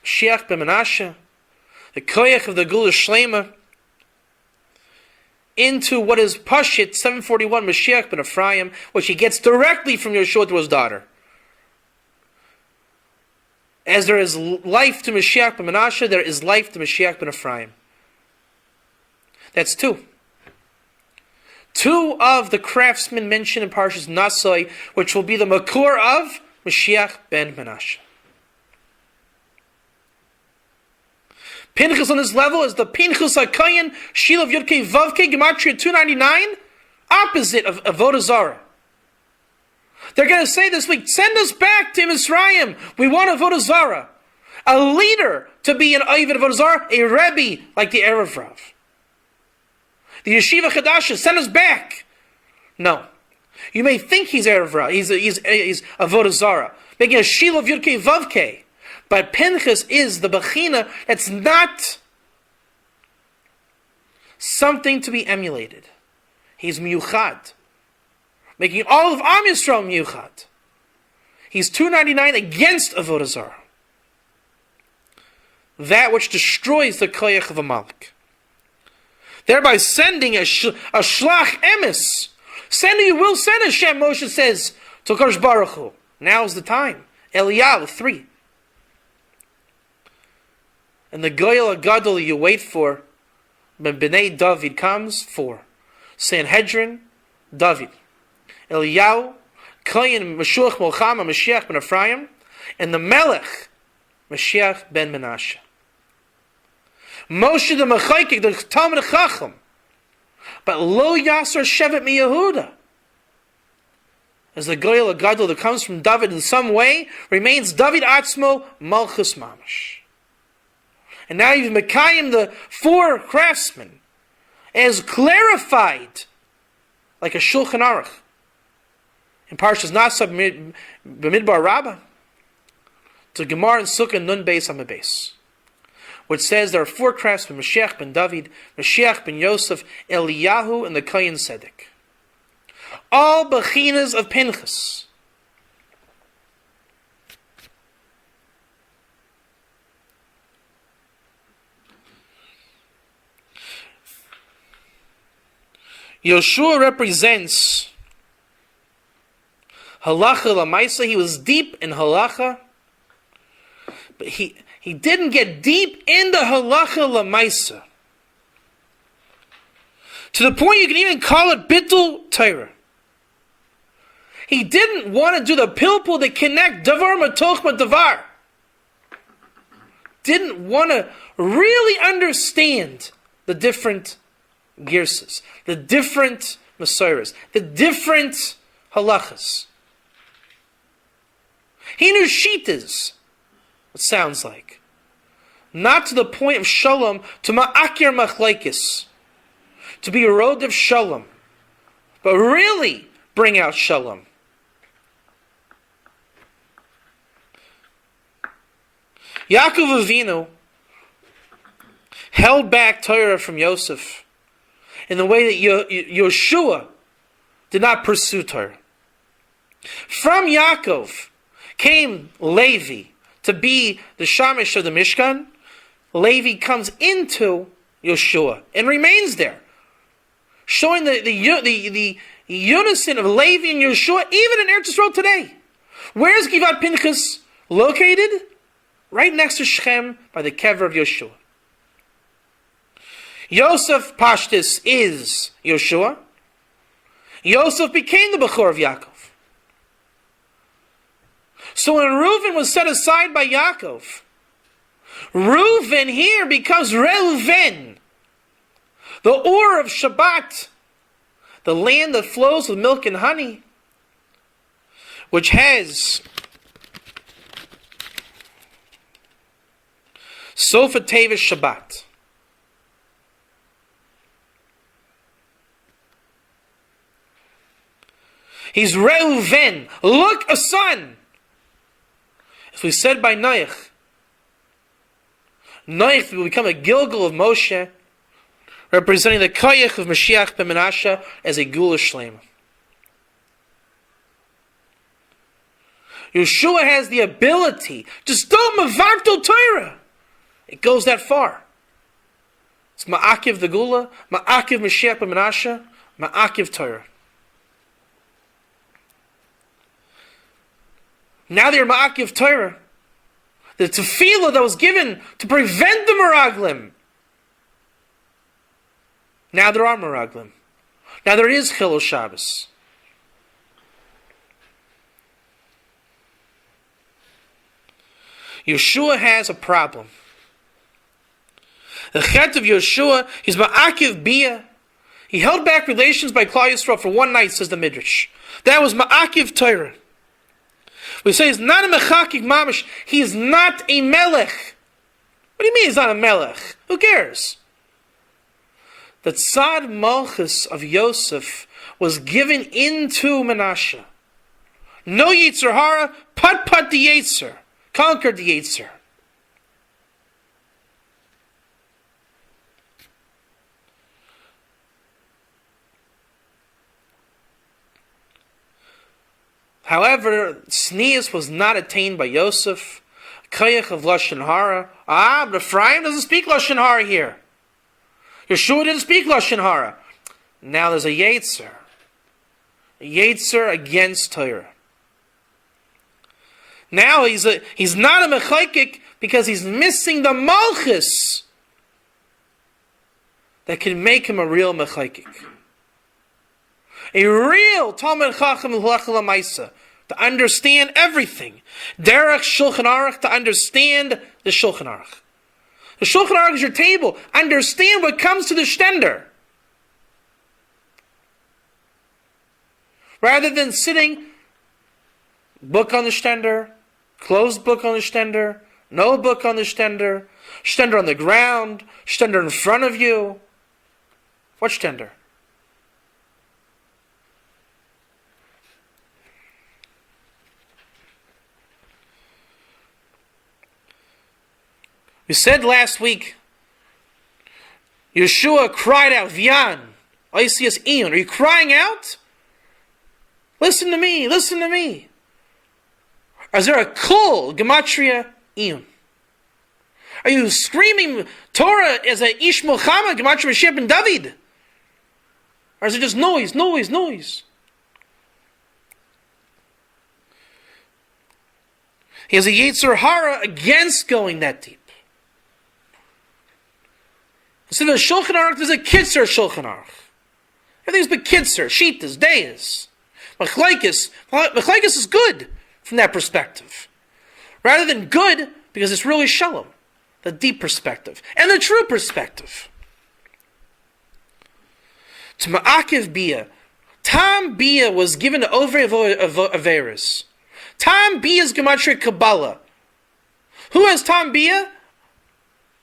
Mashiach ben Menashe, the Koyach of the Gula Shlema, into what is Pashit 741, Mashiach ben Ephraim, which he gets directly from Yeshua to his daughter. As there is life to Mashiach ben Menashe, there is life to Mashiach ben Ephraim. That's two. Two of the craftsmen mentioned in Parashas Nasai, which will be the Makor of Mashiach ben Menashe. Pinchas on this level is the Pinchas HaKoyin, Shilav Yudke Vavke, Gematria 299, opposite of Avodah Zarah. They're going to say this week, send us back to Mitzrayim. We want Avodah Zarah. A leader to be an Oived Avodah Zarah, a Rebbe like the Erev Rav. The Yeshiva Chadasha, send us back. No. You may think he's Erev Rav, he's Avodah Zarah, making a Shilav Yudke Vavke. But Pinchas is the Bechina that's not something to be emulated. He's Miyuchad, making all of Am Yisrael Miyuchad. He's 299 against Avodah Zarah. That which destroys the Koyach of Amalek. Thereby sending a Shlach Emes. Sending, you will send Hashem, Moshe says, to Kodesh Baruch Hu. Now's the time. Eliyahu, 3. And the Goyal HaGadol you wait for, when Bnei David comes, 4. Sanhedrin, David. Eliyahu, Koyin, Meshuach, Molchama, Mashiach ben Ephraim, and the Melech, Mashiach ben Menashe. Moshe the Mechaykik, the Talmud Chacham, but Lo Yasser Shevet mi Yehuda. As the Goyal HaGadol that comes from David in some way, remains David Atzmo, Malchus Mamash. And now you've Mekayim, the 4 craftsmen, as clarified, like a Shulchan Aruch, in Parashas Nasab B'midbar Rabbah, to Gemara and Sukkah Nun Beis Amabes, which says there are 4 craftsmen: Mashiach ben David, Mashiach ben Yosef, Eliyahu, and the Kohen Tzedek. All Bechinas of Pinchas. Yoshua represents Halacha Lamaisa. He was deep in Halacha, but he didn't get deep into Halacha Lamaisa. To the point you can even call it Bittul Torah. He didn't want to do the pilpul that connect Davar Matoch Davar. Didn't want to really understand the different girsas, the different Masoras, the different halachas. He knew shitas, it sounds like. Not to the point of shalom, to ma'akir machlaikis, to be a road of shalom, but really bring out shalom. Yaakov Avinu held back Torah from Yosef in the way that Yoshua did not pursue Torah. From Yaakov came Levi to be the Shamish of the Mishkan. Levi comes into Yoshua and remains there, showing the unison of Levi and Yoshua even in Eretz Yisrael today. Where is Givat Pinchas located? Right next to Shechem by the kever of Yoshua. Yosef Pashtis is Yoshua. Yosef became the Bechor of Yaakov. So when Reuven was set aside by Yaakov, Reuven here becomes Reuven, the Ur of Shabbat, the land that flows with milk and honey, which has Sofa Tevis Shabbat. He's Reuven. Look, a son. As we said by Noach will become a Gilgal of Moshe, representing the Koyach of Mashiach ben Menashe as a Gula Shlema. Yeshua has the ability, just don't mavarto Torah. It goes that far. It's Ma'akiv the Gula, Ma'akiv Mashiach ben Menashe, Ma'akiv Torah. Now they're Ma'akiv Torah. the tefillah that was given to prevent the meraglim. Now there are meraglim. Now there is Chilul Shabbos. Yeshua has a problem. The chet of Yeshua, he's ma'akiv bia. He held back relations by Klal Yisrael for one night, says the Midrash. That was ma'akiv Torah. We say he's not a mechakik mamish. He is not a melech. What do you mean he's not a melech? Who cares? The tzad malchus of Yosef was given into Menashe. No Yetzer Hara, pat the Yetzer. Conquered the Yetzer. However, Tznius was not attained by Yosef. Koyach of Lashon Hara. But Ephraim doesn't speak Lashon Hara here. Yeshua didn't speak Lashon Hara. Now there's a Yetzer. A Yetzer against Torah. Now he's not a Mechaykik because he's missing the Malchus that can make him a real Mechaykik. A real Talmid Chacham L'Halach L'Maisa, to understand everything. Derech Shulchan Aruch, to understand the Shulchan Aruch. The Shulchan Aruch is your table. Understand what comes to the Shtender. Rather than sitting, book on the Shtender, closed book on the Shtender, no book on the Shtender, Shtender on the ground, Shtender in front of you. What Shtender? We said last week, Yeshua cried out, V'yan, Oisias Ion. Are you crying out? Listen to me, listen to me. Is there a kol, gematria, Ion? Are you screaming Torah as a Ish Milchama, gematria, Mashiach ben David? Or is it just noise, noise, noise? He has a Yetzer Hara against going that deep. Instead of a Shulchan Aruch, there's a Kitzer Shulchan Aruch. Everything's but Kitzer, Shitas, Deis. Machlaikis is good from that perspective. Rather than good, because it's really Shalom, the deep perspective, and the true perspective. To Ma'akiv Bia, Tam Bia was given to Ovei Averis. Tam Bia's Gematria Kabbalah. Who has Tam Bia?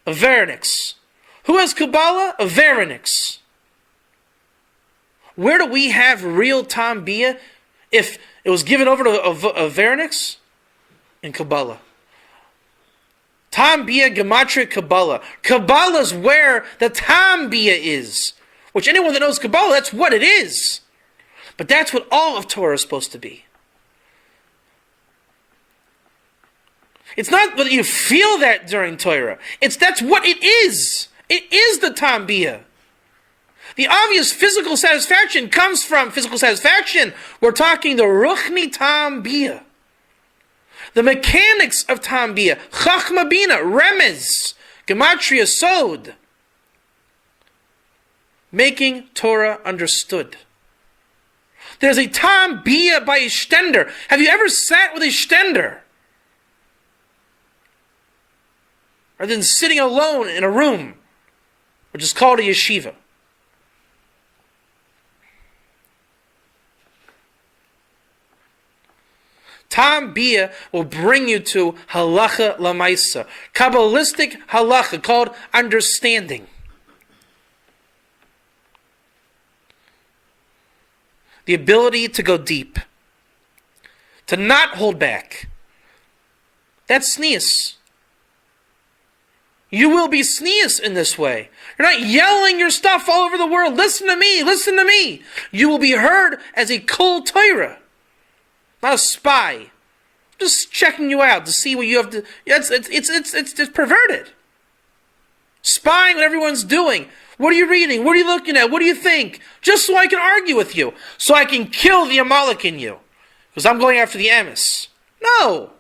Avernix. Who has Kabbalah? Avernix. Where do we have real Tam Bia if it was given over to Avernix? In Kabbalah. Tam Bia Gematria Kabbalah. Kabbalah is where the Tam Bia is. Which anyone that knows Kabbalah, that's what it is. But that's what all of Torah is supposed to be. It's not that you feel that during Torah. That's what it is. It is the Tam Bia. The obvious physical satisfaction comes from physical satisfaction. We're talking the Ruchni Tam Bia. The mechanics of Tam Bia. Chachma Bina, Remez, Gematria Sod. Making Torah understood. There's a Tam Bia by a Shtender. Have you ever sat with a Shtender? Rather than sitting alone in a room, which is called a yeshiva. Tam Bia will bring you to halacha lamaisa, Kabbalistic halacha called understanding. The ability to go deep, to not hold back. That's tznius. You will be tznius in this way. You're not yelling your stuff all over the world. Listen to me, listen to me. You will be heard as a kol Torah, not a spy. Just checking you out to see what you have to. It's perverted. Spying what everyone's doing. What are you reading? What are you looking at? What do you think? Just so I can argue with you, so I can kill the Amalek in you, because I'm going after the Emes. No.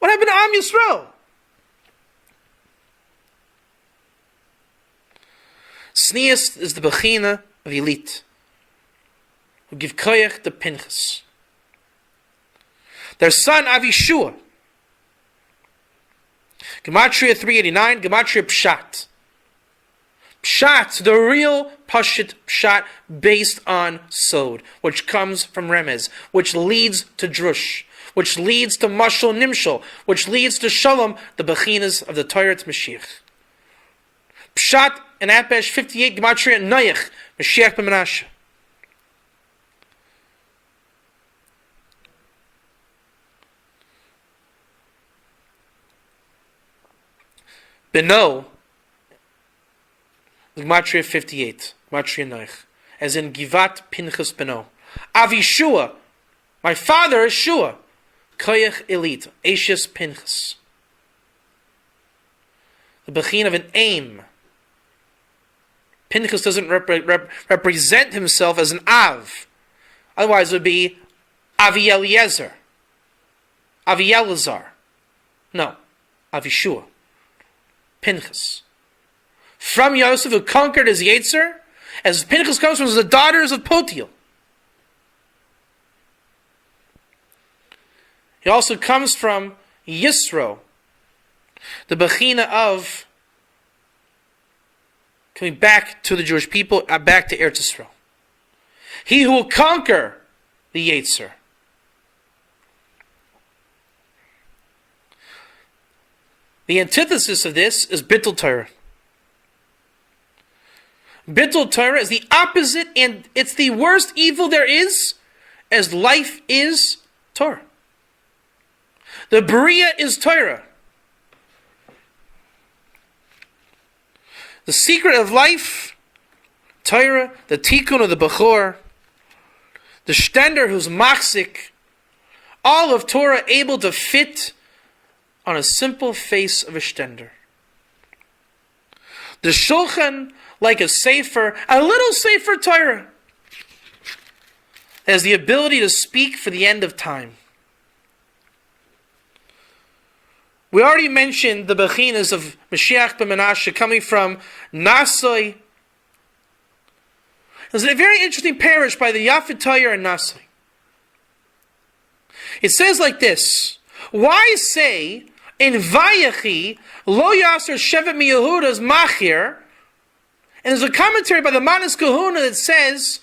What happened to Am Yisrael? Sneas is the Bechina of elite, who give koyach to Pinchas. Their son Avishua, Gematria 389, Gematria Pshat. Pshat, the real Pashit Pshat based on Sod, which comes from Remez, which leads to Drush, which leads to Mashal Nimshal, which leads to Shalom, the Bechinas of the Torah Mashiach. Pshat in Apesh 58, Gematria Noach, Mashiach ben Menashe. Beno, Gematria 58, Gematria Noach, as in Givat Pinchas Beno. Avishua, my father is Shua, Koyach Elit, Ashes Pinchas. The Bechin of an aim. Pinchas doesn't represent himself as an Av. Otherwise it would be Avi Eliezer, Avi Elazar. No, Avishua. Pinchas. From Yosef, who conquered his Yetzer, as Pinchas comes from the daughters of Potiel. He also comes from Yisro, the Bechina of coming back to the Jewish people, back to Eretz Yisrael. He who will conquer the Yetzer. The antithesis of this is Bittul Torah. Bittul Torah is the opposite, and it's the worst evil there is, as life is Torah. The Bria is Torah. The secret of life, Torah, the Tikkun of the Bechor, the Shtender who's Machzik, all of Torah able to fit on a simple face of a Shtender. The Shulchan, like a Sefer, a little Sefer Torah, has the ability to speak for the end of time. We already mentioned the Bechinas of Mashiach ben Menashe coming from Nasoi. There's a very interesting parish by the Yafet Torah in Nasoi. It says like this: why say in Vayechi Lo Yaser Shevet Mi Yehuda's Machir? And there's a commentary by the Manas Kahuna that says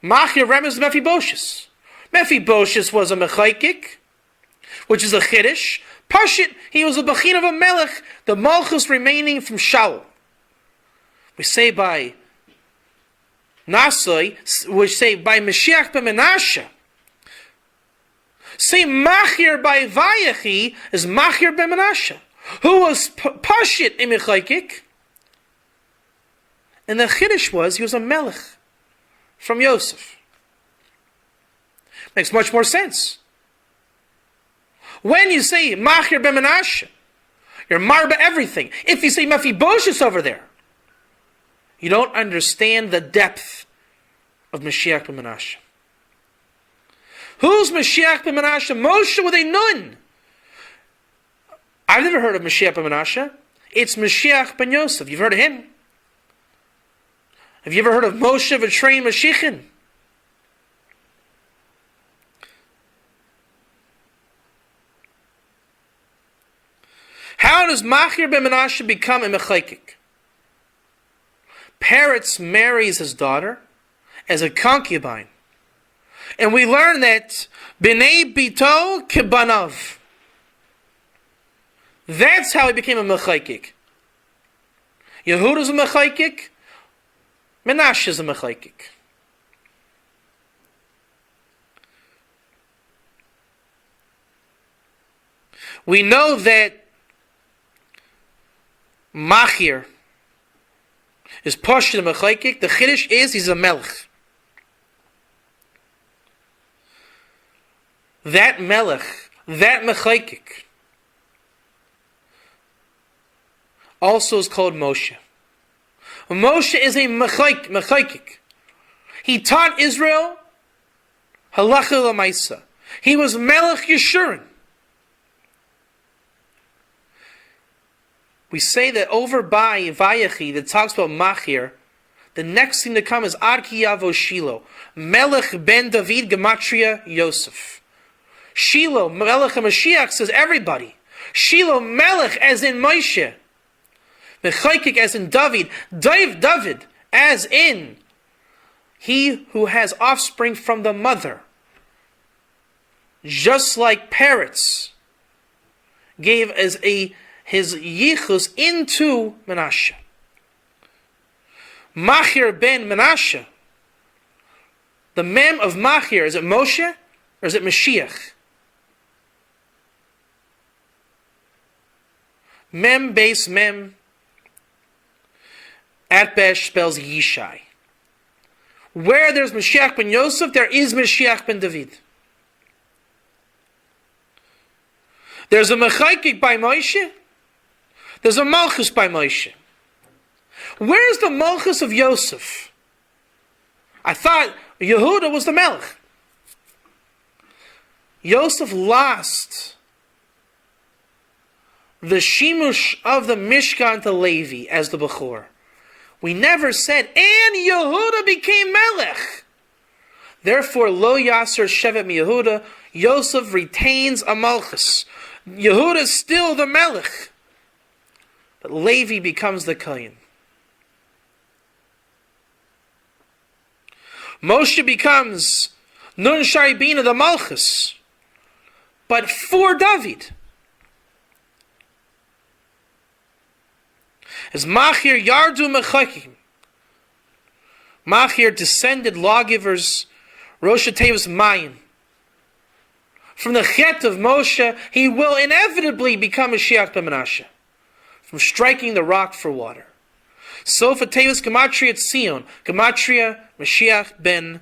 Machir remembers Mephibosheth. Mephibosheth was a Mechaykik, which is a Chiddush. Pashit, he was a Bechin of a Melech, the Malchus remaining from Shaul. We say by Nasoi, we say by Mashiach ben Menashe. Say Machir by Vayechi is Machir ben Menashe, who was Pashit in Mechaykik. And the Chiddush was, he was a Melech from Yosef. Makes much more sense. When you say Machir ben Menashe, you're marba everything. If you say Mephibosheth over there, you don't understand the depth of Mashiach ben Menashe. Who's Mashiach ben Menashe? Moshe with a nun. I've never heard of Mashiach ben Menashe. It's Mashiach ben Yosef. You've heard of him. Have you ever heard of Moshe V'Trein Mashichin? How does Machir ben Menashe become a Mechaykik? Peretz marries his daughter as a concubine. And we learn that B'nei Bito Kibanav. That's how he became a Mechaykik. Yehuda's a Mechaykik. Menashe is a Mechaykik. We know that Machir is Pashit a Mechaykik. The Chiddush is he's a Melech. That Melech, that Mechaykik, also is called Moshe. Moshe is a Mechaykik. He taught Israel Halacha L'Maisa. He was Melech Yeshurun. We say that over by Vayechi that talks about Machir, the next thing to come is Ad Ki Yavo Shiloh, Melech ben David Gematria Yosef. Shiloh, Melech HaMashiach says everybody. Shiloh, Melech as in Moshe. Mechaykik as in David. David as in he who has offspring from the mother. Just like parrots gave as his yichus into Menashe. Machir ben Menashe. The mem of Machir, is it Moshe or is it Mashiach? Mem base mem. Atbesh spells Yishai. Where there's Mashiach ben Yosef, there is Mashiach ben David. There's a Mechaykik by Moshe. There's a Malchus by Moshe. Where's the Malchus of Yosef? I thought Yehuda was the Melech. Yosef lost the Shimush of the Mishkan to Levi as the Bechor. We never said, and Yehuda became Melech. Therefore, Lo Yasser Shevet Mi Yehuda, Yosef retains a Malchus. Yehuda is still the Melech. But Levi becomes the Kohen. Moshe becomes Nun Shari Bina, the Malchus. But for David. As Machir Yardu Mechakim. Machir descended lawgivers, Rosh Tevas Mayim. From the Chet of Moshe, he will inevitably become Mashiach ben Menashe. From striking the rock for water. So for Tevas Gematria Tzion, Gematria Mashiach ben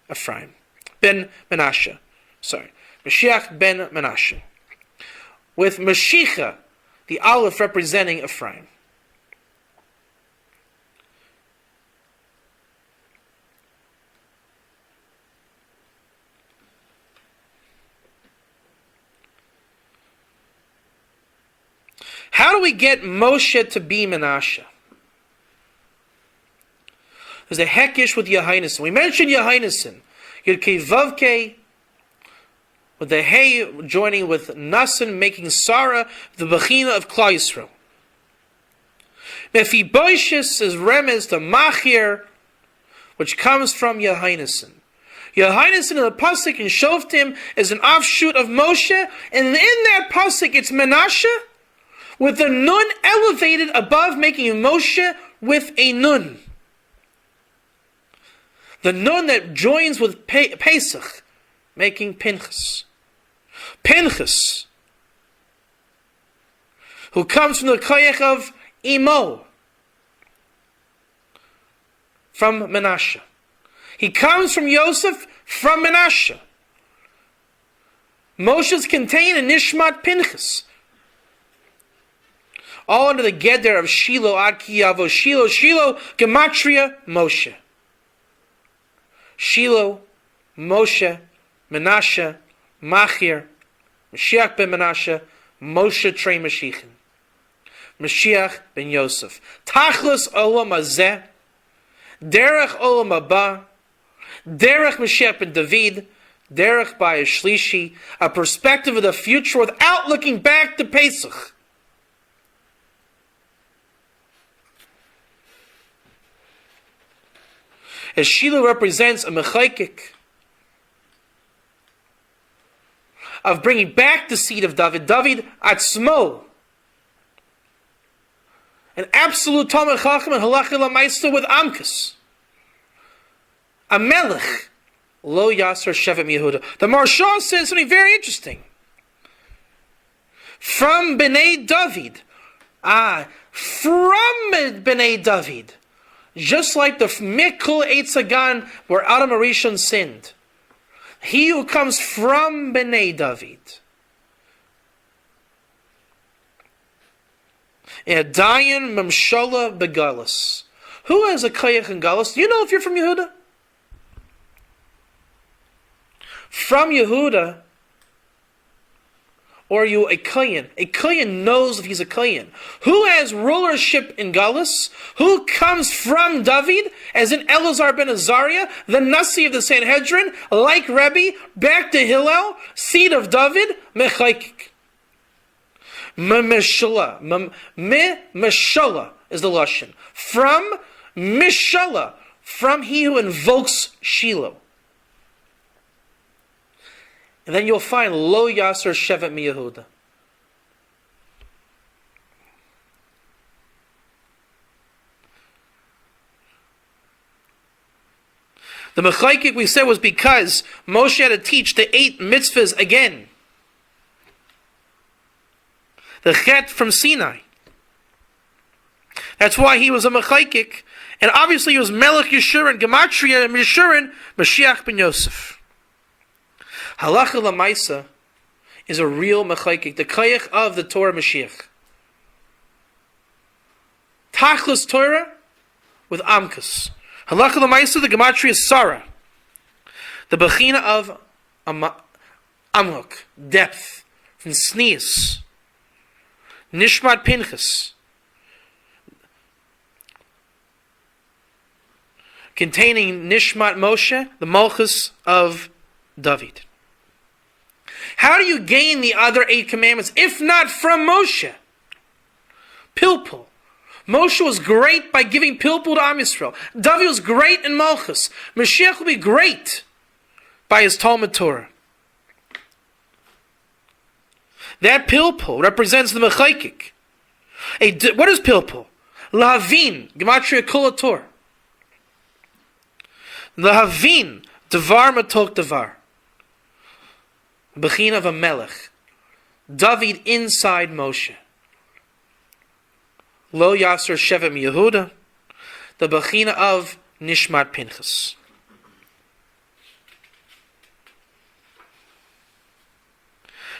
Ephraim. Ben Menashe. Mashiach ben Menashe. With Mashiach, the Aleph representing Ephraim. How do we get Moshe to be Menashe? There's a hekish with Yehonasan. We mentioned Yehonasan. Yud-Kei Vav-Kei, with the Hey joining with Nasan, making Sarah the Bechina of Klal Yisrael. Mephibosheth is remez to Machir, which comes from Yehonasan. Yehonasan in the pasuk in Shoftim is an offshoot of Moshe, and in that pasuk it's Menashe, with the nun elevated above, making Moshe with a nun. The nun that joins with Pesach, making Pinchas. Pinchas, who comes from the koyach of Imo, from Menashe. He comes from Yosef, from Menashe. Moshe's contained in Nishmat Pinchas. All under the Geder of Shiloh, Ad Ki Yavo Shiloh, Shiloh, Gematria, Moshe. Shiloh, Moshe, Menashe, Machir, Mashiach ben Menashe, Moshe Trei Mashiachin. Mashiach ben Yosef. Tachlis Olam Hazeh, Derech Olam Haba, Derech Mashiach ben David, Derech by a Shlishi, a perspective of the future without looking back to Pesach. As Shiloh represents a mechaykik of bringing back the seed of David, David Atzmo, an absolute Talmid Chacham and Halacha L'Maisa with Amkus, a Melech, Lo Yasser Shevet Yehuda. The Maharsha says something very interesting. From Bnei David, from Bnei David. Just like the Mikul Eitzagan where Adam Arishon sinned. He who comes from Bnei David. Dayan Memshala Begalis. Who has a Kayach in Galus? Do you know if you're from Yehuda? From Yehuda, Or are you a Kohen? A Kohen knows if he's a Kohen. Who has rulership in Galus? Who comes from David, as in Elazar ben Azariah, the Nasi of the Sanhedrin, like Rebbe, back to Hillel, seed of David, Mechaykik. Meshala. Meshala is the Lashon. From Mishala, from he who invokes Shiloh. And then you'll find Lo Yasser Shevet Mi Yehuda. The Mechaykik we said was because Moshe had to teach the 8 mitzvahs again. The Chet from Sinai. That's why he was a Mechaykik. And obviously he was Melech Yeshurun, Gematria Yeshurun, Mashiach ben Yosef. Halacha Lamaisa is a real Mechaykik, the Kayach of the Torah Mashiach. Tachlis Torah with Amkus. Halacha Lamaisa, the Gematria is Sarah. The Bechina of Amok, depth, from Sneas. Nishmat Pinchas, containing Nishmat Moshe, the Malchus of David. How do you gain the other 8 commandments, if not from Moshe? Pilpul. Moshe was great by giving Pilpul to Am Yisrael. David was great in Malchus. Mashiach will be great by his Talmud Torah. That Pilpul represents the Mechaykik. What is Pilpul? Lahavin, Gematria Kol HaTorah. Lahavin, Devar Matok Devar. Bechina of a Melech. David inside Moshe. Lo Yasser Shevet Mi Yehuda. The Bechina of Nishmat Pinchas.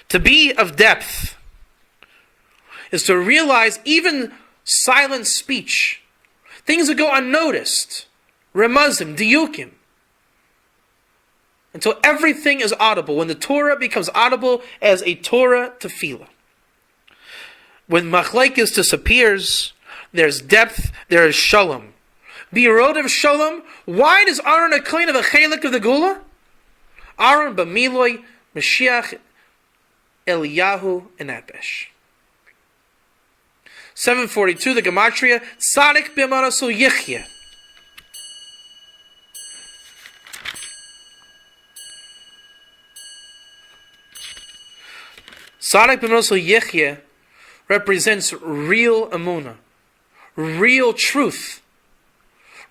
To be of depth is to realize even silent speech, things that go unnoticed, remazim, diyukim, until everything is audible. When the Torah becomes audible as a Torah tefillah. When machlekes disappears, there's depth, there is shalom. Birod of shalom. Why does Aaron a kind of a chelik of the gula? Aaron b'miloi Mashiach Eliyahu and Abesh. 742, the Gematria, Tzadik b'manasu Yichye. Tzadik b'manasu Yichye represents real emunah, real truth.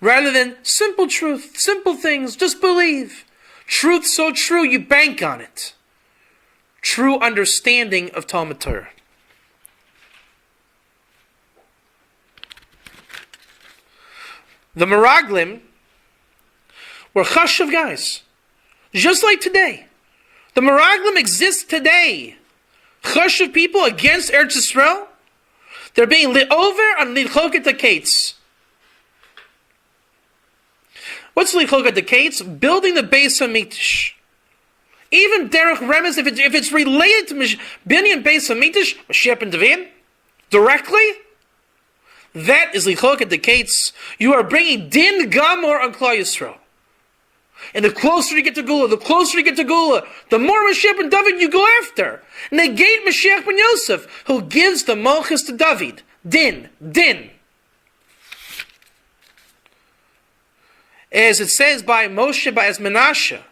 Rather than simple truth, simple things, just believe. Truth so true, you bank on it. True understanding of Talmud Torah. The Meraglim were chashuv guys. Just like today. The Meraglim exists today. Chashuv people against Eretz Yisrael. They're being lit over on Lidchoket HaKates. What's Lidchoket HaKates? Building the Beis HaMikdash. Even Derech Remes, if it's related to Binyan Beis HaMikdash, Mashiach and David, directly, that is Lichoket HaKates. You are bringing Din Gamor on Klal Yisrael. And the closer you get to Gula, the more Mashiach and David you go after. Negate Mashiach ben Yosef, who gives the Malchus to David. Din. As it says by Moshe, by as Menashe,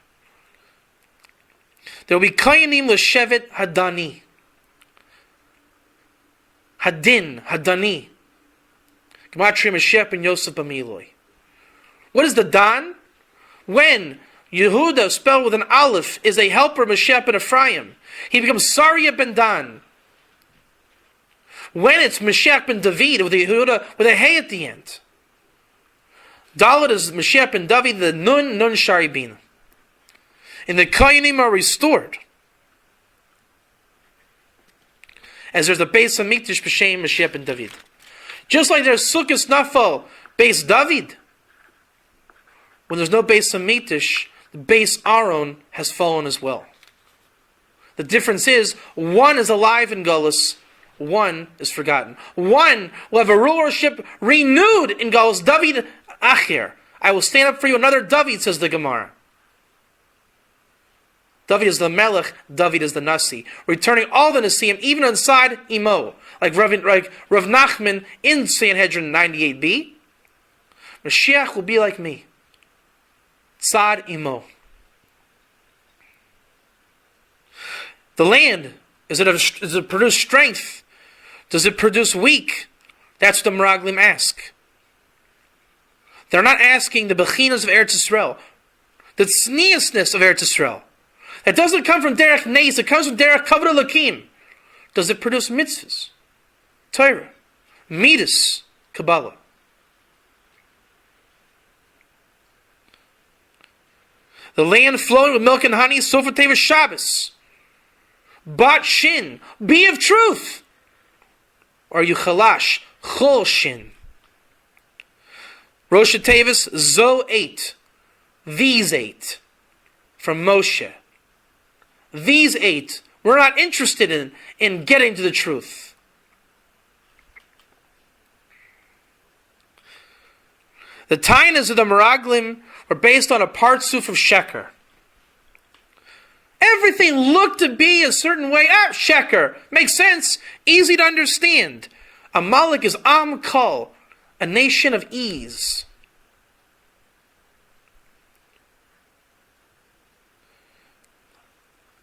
there will be Kayanim l'shevet Hadani. Hadin, Hadani. Gematria Mashiach ben Yosef b'miloi. What is the Dan? When Yehuda, spelled with an Aleph, is a helper Mashiach ben Ephraim, he becomes Sarya ben Dan. When it's Mashiach ben David with a Yehuda with a Hey at the end. Dalet is Mashiach ben David, the Nun Shari Bina. And the Kayanim are restored. As there's the Beis HaMikdash b'Shem Mashiach ben David. Just like there's Sukkos Nafal Beis David. When there's no Beis HaMikdash, the Beis Aaron has fallen as well. The difference is, one is alive in Golus, one is forgotten. One will have a rulership renewed in Golus. David Acher. I will stand up for you. Another David, says the Gemara. David is the Melech, David is the Nasi. Returning all the Nasiim, even inside Imo. Like Rav Nachman in Sanhedrin 98b. Mashiach will be like me. Tzad Imo. The land, does it produce strength? Does it produce weak? That's what the Meraglim ask. They're not asking the Bechinas of Eretz Yisrael, the tzniusness of Eretz Yisrael. That doesn't come from Derech Neis, it comes from Derech Kavod Elokim. Does it produce mitzvahs? Torah, Midas, Kabbalah. The land flowing with milk and honey, Sofer Teva Shabbos. Bat Shin, be of truth. Or are you Chalash, Chol Shin? Rosh Tevis, Zo 8. These 8. From Moshe. These 8. We're not interested in getting to the truth. The Tainas of the Meraglim were based on a partsuf of Sheker. Everything looked to be a certain way. Sheker. Makes sense. Easy to understand. Amalek is Am Kol, a nation of ease.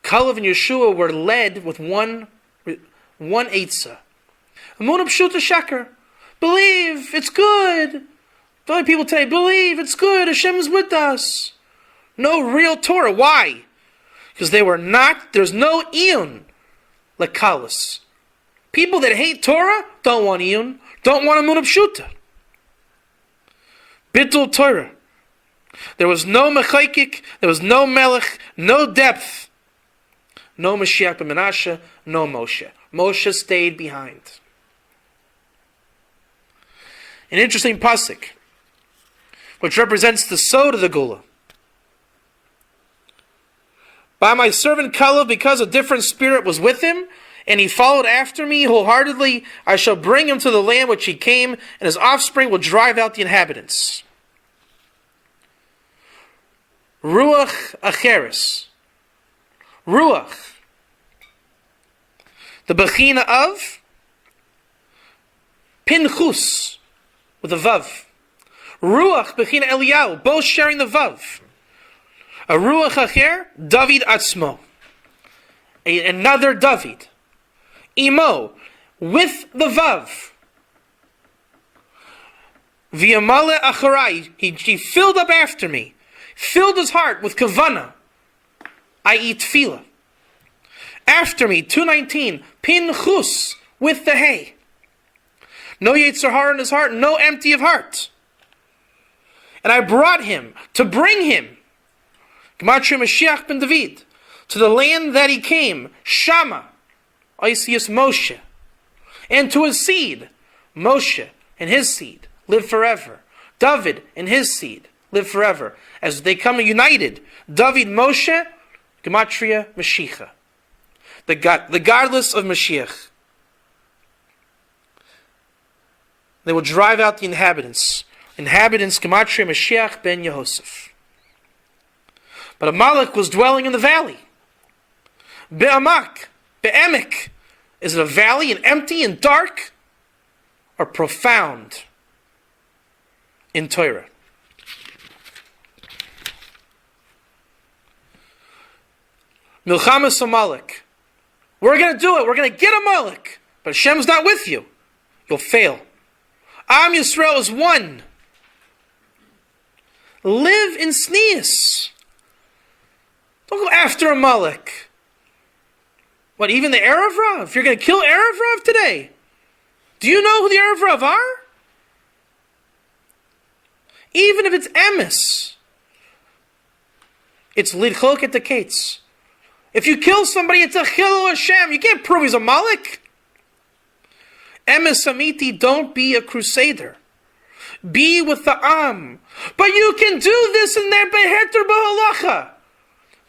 Kalev and Yeshua were led with one Eitzah. Amunah Pshuta Sheker. Believe, it's good. The only people today, believe, it's good, Hashem is with us. No real Torah. Why? Because there's no Iyun like Kalas. People that hate Torah don't want Iyun, don't want Amunah Pshuta. Bittul Torah. There was no Mechaykik, there was no Melech, no depth. No Mashiach ben Menashe, no Moshe. Moshe stayed behind. An interesting pasuk, which represents the sod of the Gula. By my servant Kalev, because a different spirit was with him, and he followed after me wholeheartedly, I shall bring him to the land which he came, and his offspring will drive out the inhabitants. Ruach Acheres. Ruach. The Bechina of Pinchus, with a Vav. Ruach Bechina Eliyahu, both sharing the Vav. A Ruach Acher, David Atzmo. Another David. Imo, with the Vav. V'yamale Acharai, he filled up after me. Filled his heart with Kavana, i.e. Tefillah. After me, 219, Pinchus, with the hay. No Yetzer Hara in his heart, no empty of heart. And I brought him, to bring him, Gematria Mashiach ben David, to the land that he came, Shama, Isius Moshe, and to his seed, Moshe and his seed, live forever. David and his seed, live forever. As they come united, David Moshe, Gematria Mashiach. The godless of Mashiach. They will drive out the inhabitants. Inhabitants, Gematria Mashiach ben Yehosef. But Amalek was dwelling in the valley. Be'amak, Be'emek. Is it a valley and empty and dark? Or profound in Torah? Milchamas Amalek. We're going to do it. We're going to get Amalek. But Hashem's not with you. You'll fail. Am Yisrael is one. Live in Sneas. Don't go after Amalek. What, even the Erev Rav? You're going to kill Erev Rav today? Do you know who the Erev Rav are? Even if it's Emes, it's Lidcholk at the Kates. If you kill somebody, it's a Chilul Hashem. You can't prove he's a Malik. Emes Amiti, don't be a crusader. Be with the Am. But you can do this in their Beheter B'Halacha.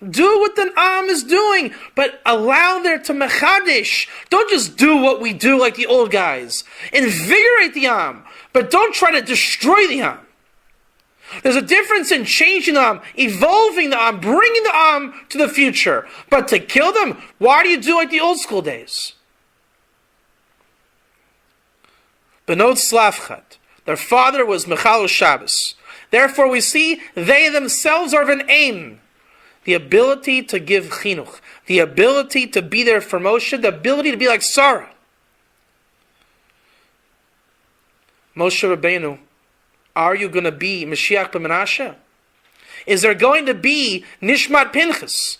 Do what the Am is doing, but allow there to mechadish. Don't just do what we do like the old guys. Invigorate the Am, but don't try to destroy the Am. There's a difference in changing the Am, evolving the Am, bringing the Am to the future. But to kill them, why do you do like the old school days? Benot Slavchat. Their father was Mechal Shabbos. Therefore we see they themselves are of an aim. The ability to give chinuch. The ability to be there for Moshe. The ability to be like Sarah. Moshe Rabbeinu, are you going to be Mashiach ben Menashe? Is there going to be Nishmat Pinchas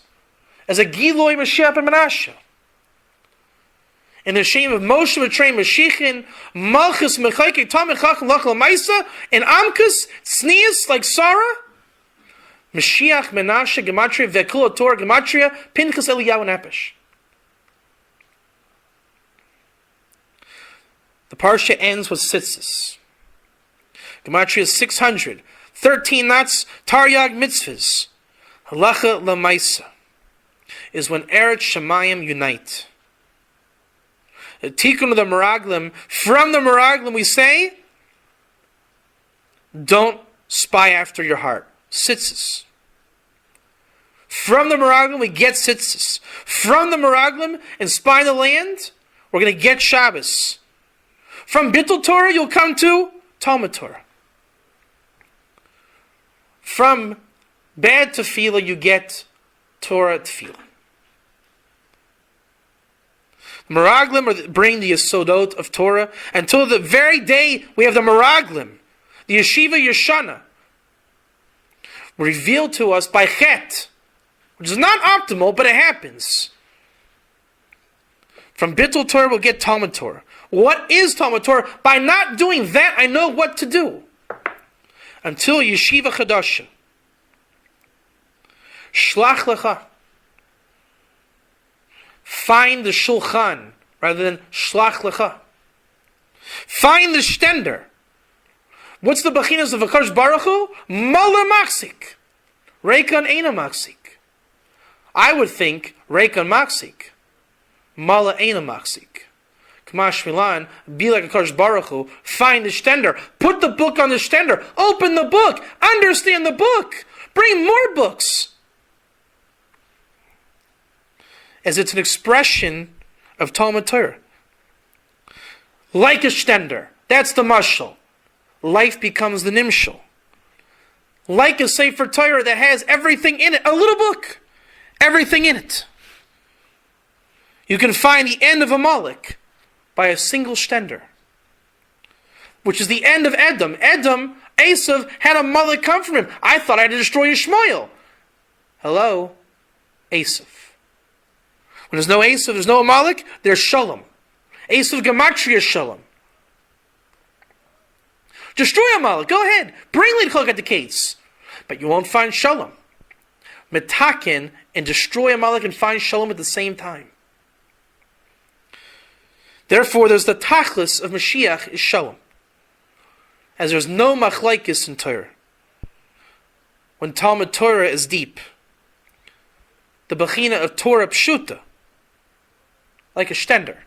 as a Giloi Mashiach ben Menashe? In the shame of Moshe betraying Mashichin, Malchus Mechaike Tamei Chacham Lachal Maisa, and Amkus Tznius like Sarah, Mashiach Menashe Gematria Vekula Torah Gematria Pinchas Eliyahu Nepesh. The parsha ends with Tzitzis. Gematria 600, 13 knots, Taryag mitzvahs. Halacha Lamaisa is when Eretz Shemayim unite. The tikkun of the Meraglim, from the Meraglim we say, don't spy after your heart. Tzitzis. From the Meraglim we get Tzitzis. From the Meraglim and spy the land, we're going to get Shabbos. From Bittul Torah you'll come to Talmud Torah. From bad tefillah you get Torah tefillah. Meraglim bring the Yesodot of Torah until the very day we have the Meraglim, the Yeshiva Yeshana, revealed to us by Chet, which is not optimal, but it happens. From Bittul Torah we'll get Talmud Torah. What is Talmud Torah? By not doing that, I know what to do. Until Yeshiva Chadasha. Shlach Lecha. Find the Shulchan rather than Shlach Lecha. Find the Stender. What's the Bechinas of Akash Baruch Hu? Mala Maksik. Reikan Eina Maksik. I would think Reikan Maksik. Mala Eina Maksik. Kamash Milan, be like Akash Baruch Hu. Find the Stender. Put the book on the Stender. Open the book. Understand the book. Bring more books. As it's an expression of Talmud Torah. Like a Stender. That's the mashal. Life becomes the nimshal. Like a Sefer Torah that has everything in it. A little book. Everything in it. You can find the end of Amalek by a single Stender. Which is the end of Edom. Edom, Esav, had Amalek come from him. I thought I had to destroy Ishmael. Hello? Esav. When there's no Esav, there's no Amalek, there's Shalom. Esav Gematria Shalom. Destroy Amalek, go ahead. Bring Lidchok at the case. But you won't find Shalom. Metakin and destroy Amalek and find Shalom at the same time. Therefore, there's the Tachlis of Mashiach is Shalom. As there's no Machlaikis in Torah. When Talmud Torah is deep. The Bechina of Torah Pshuta. Like a Stender.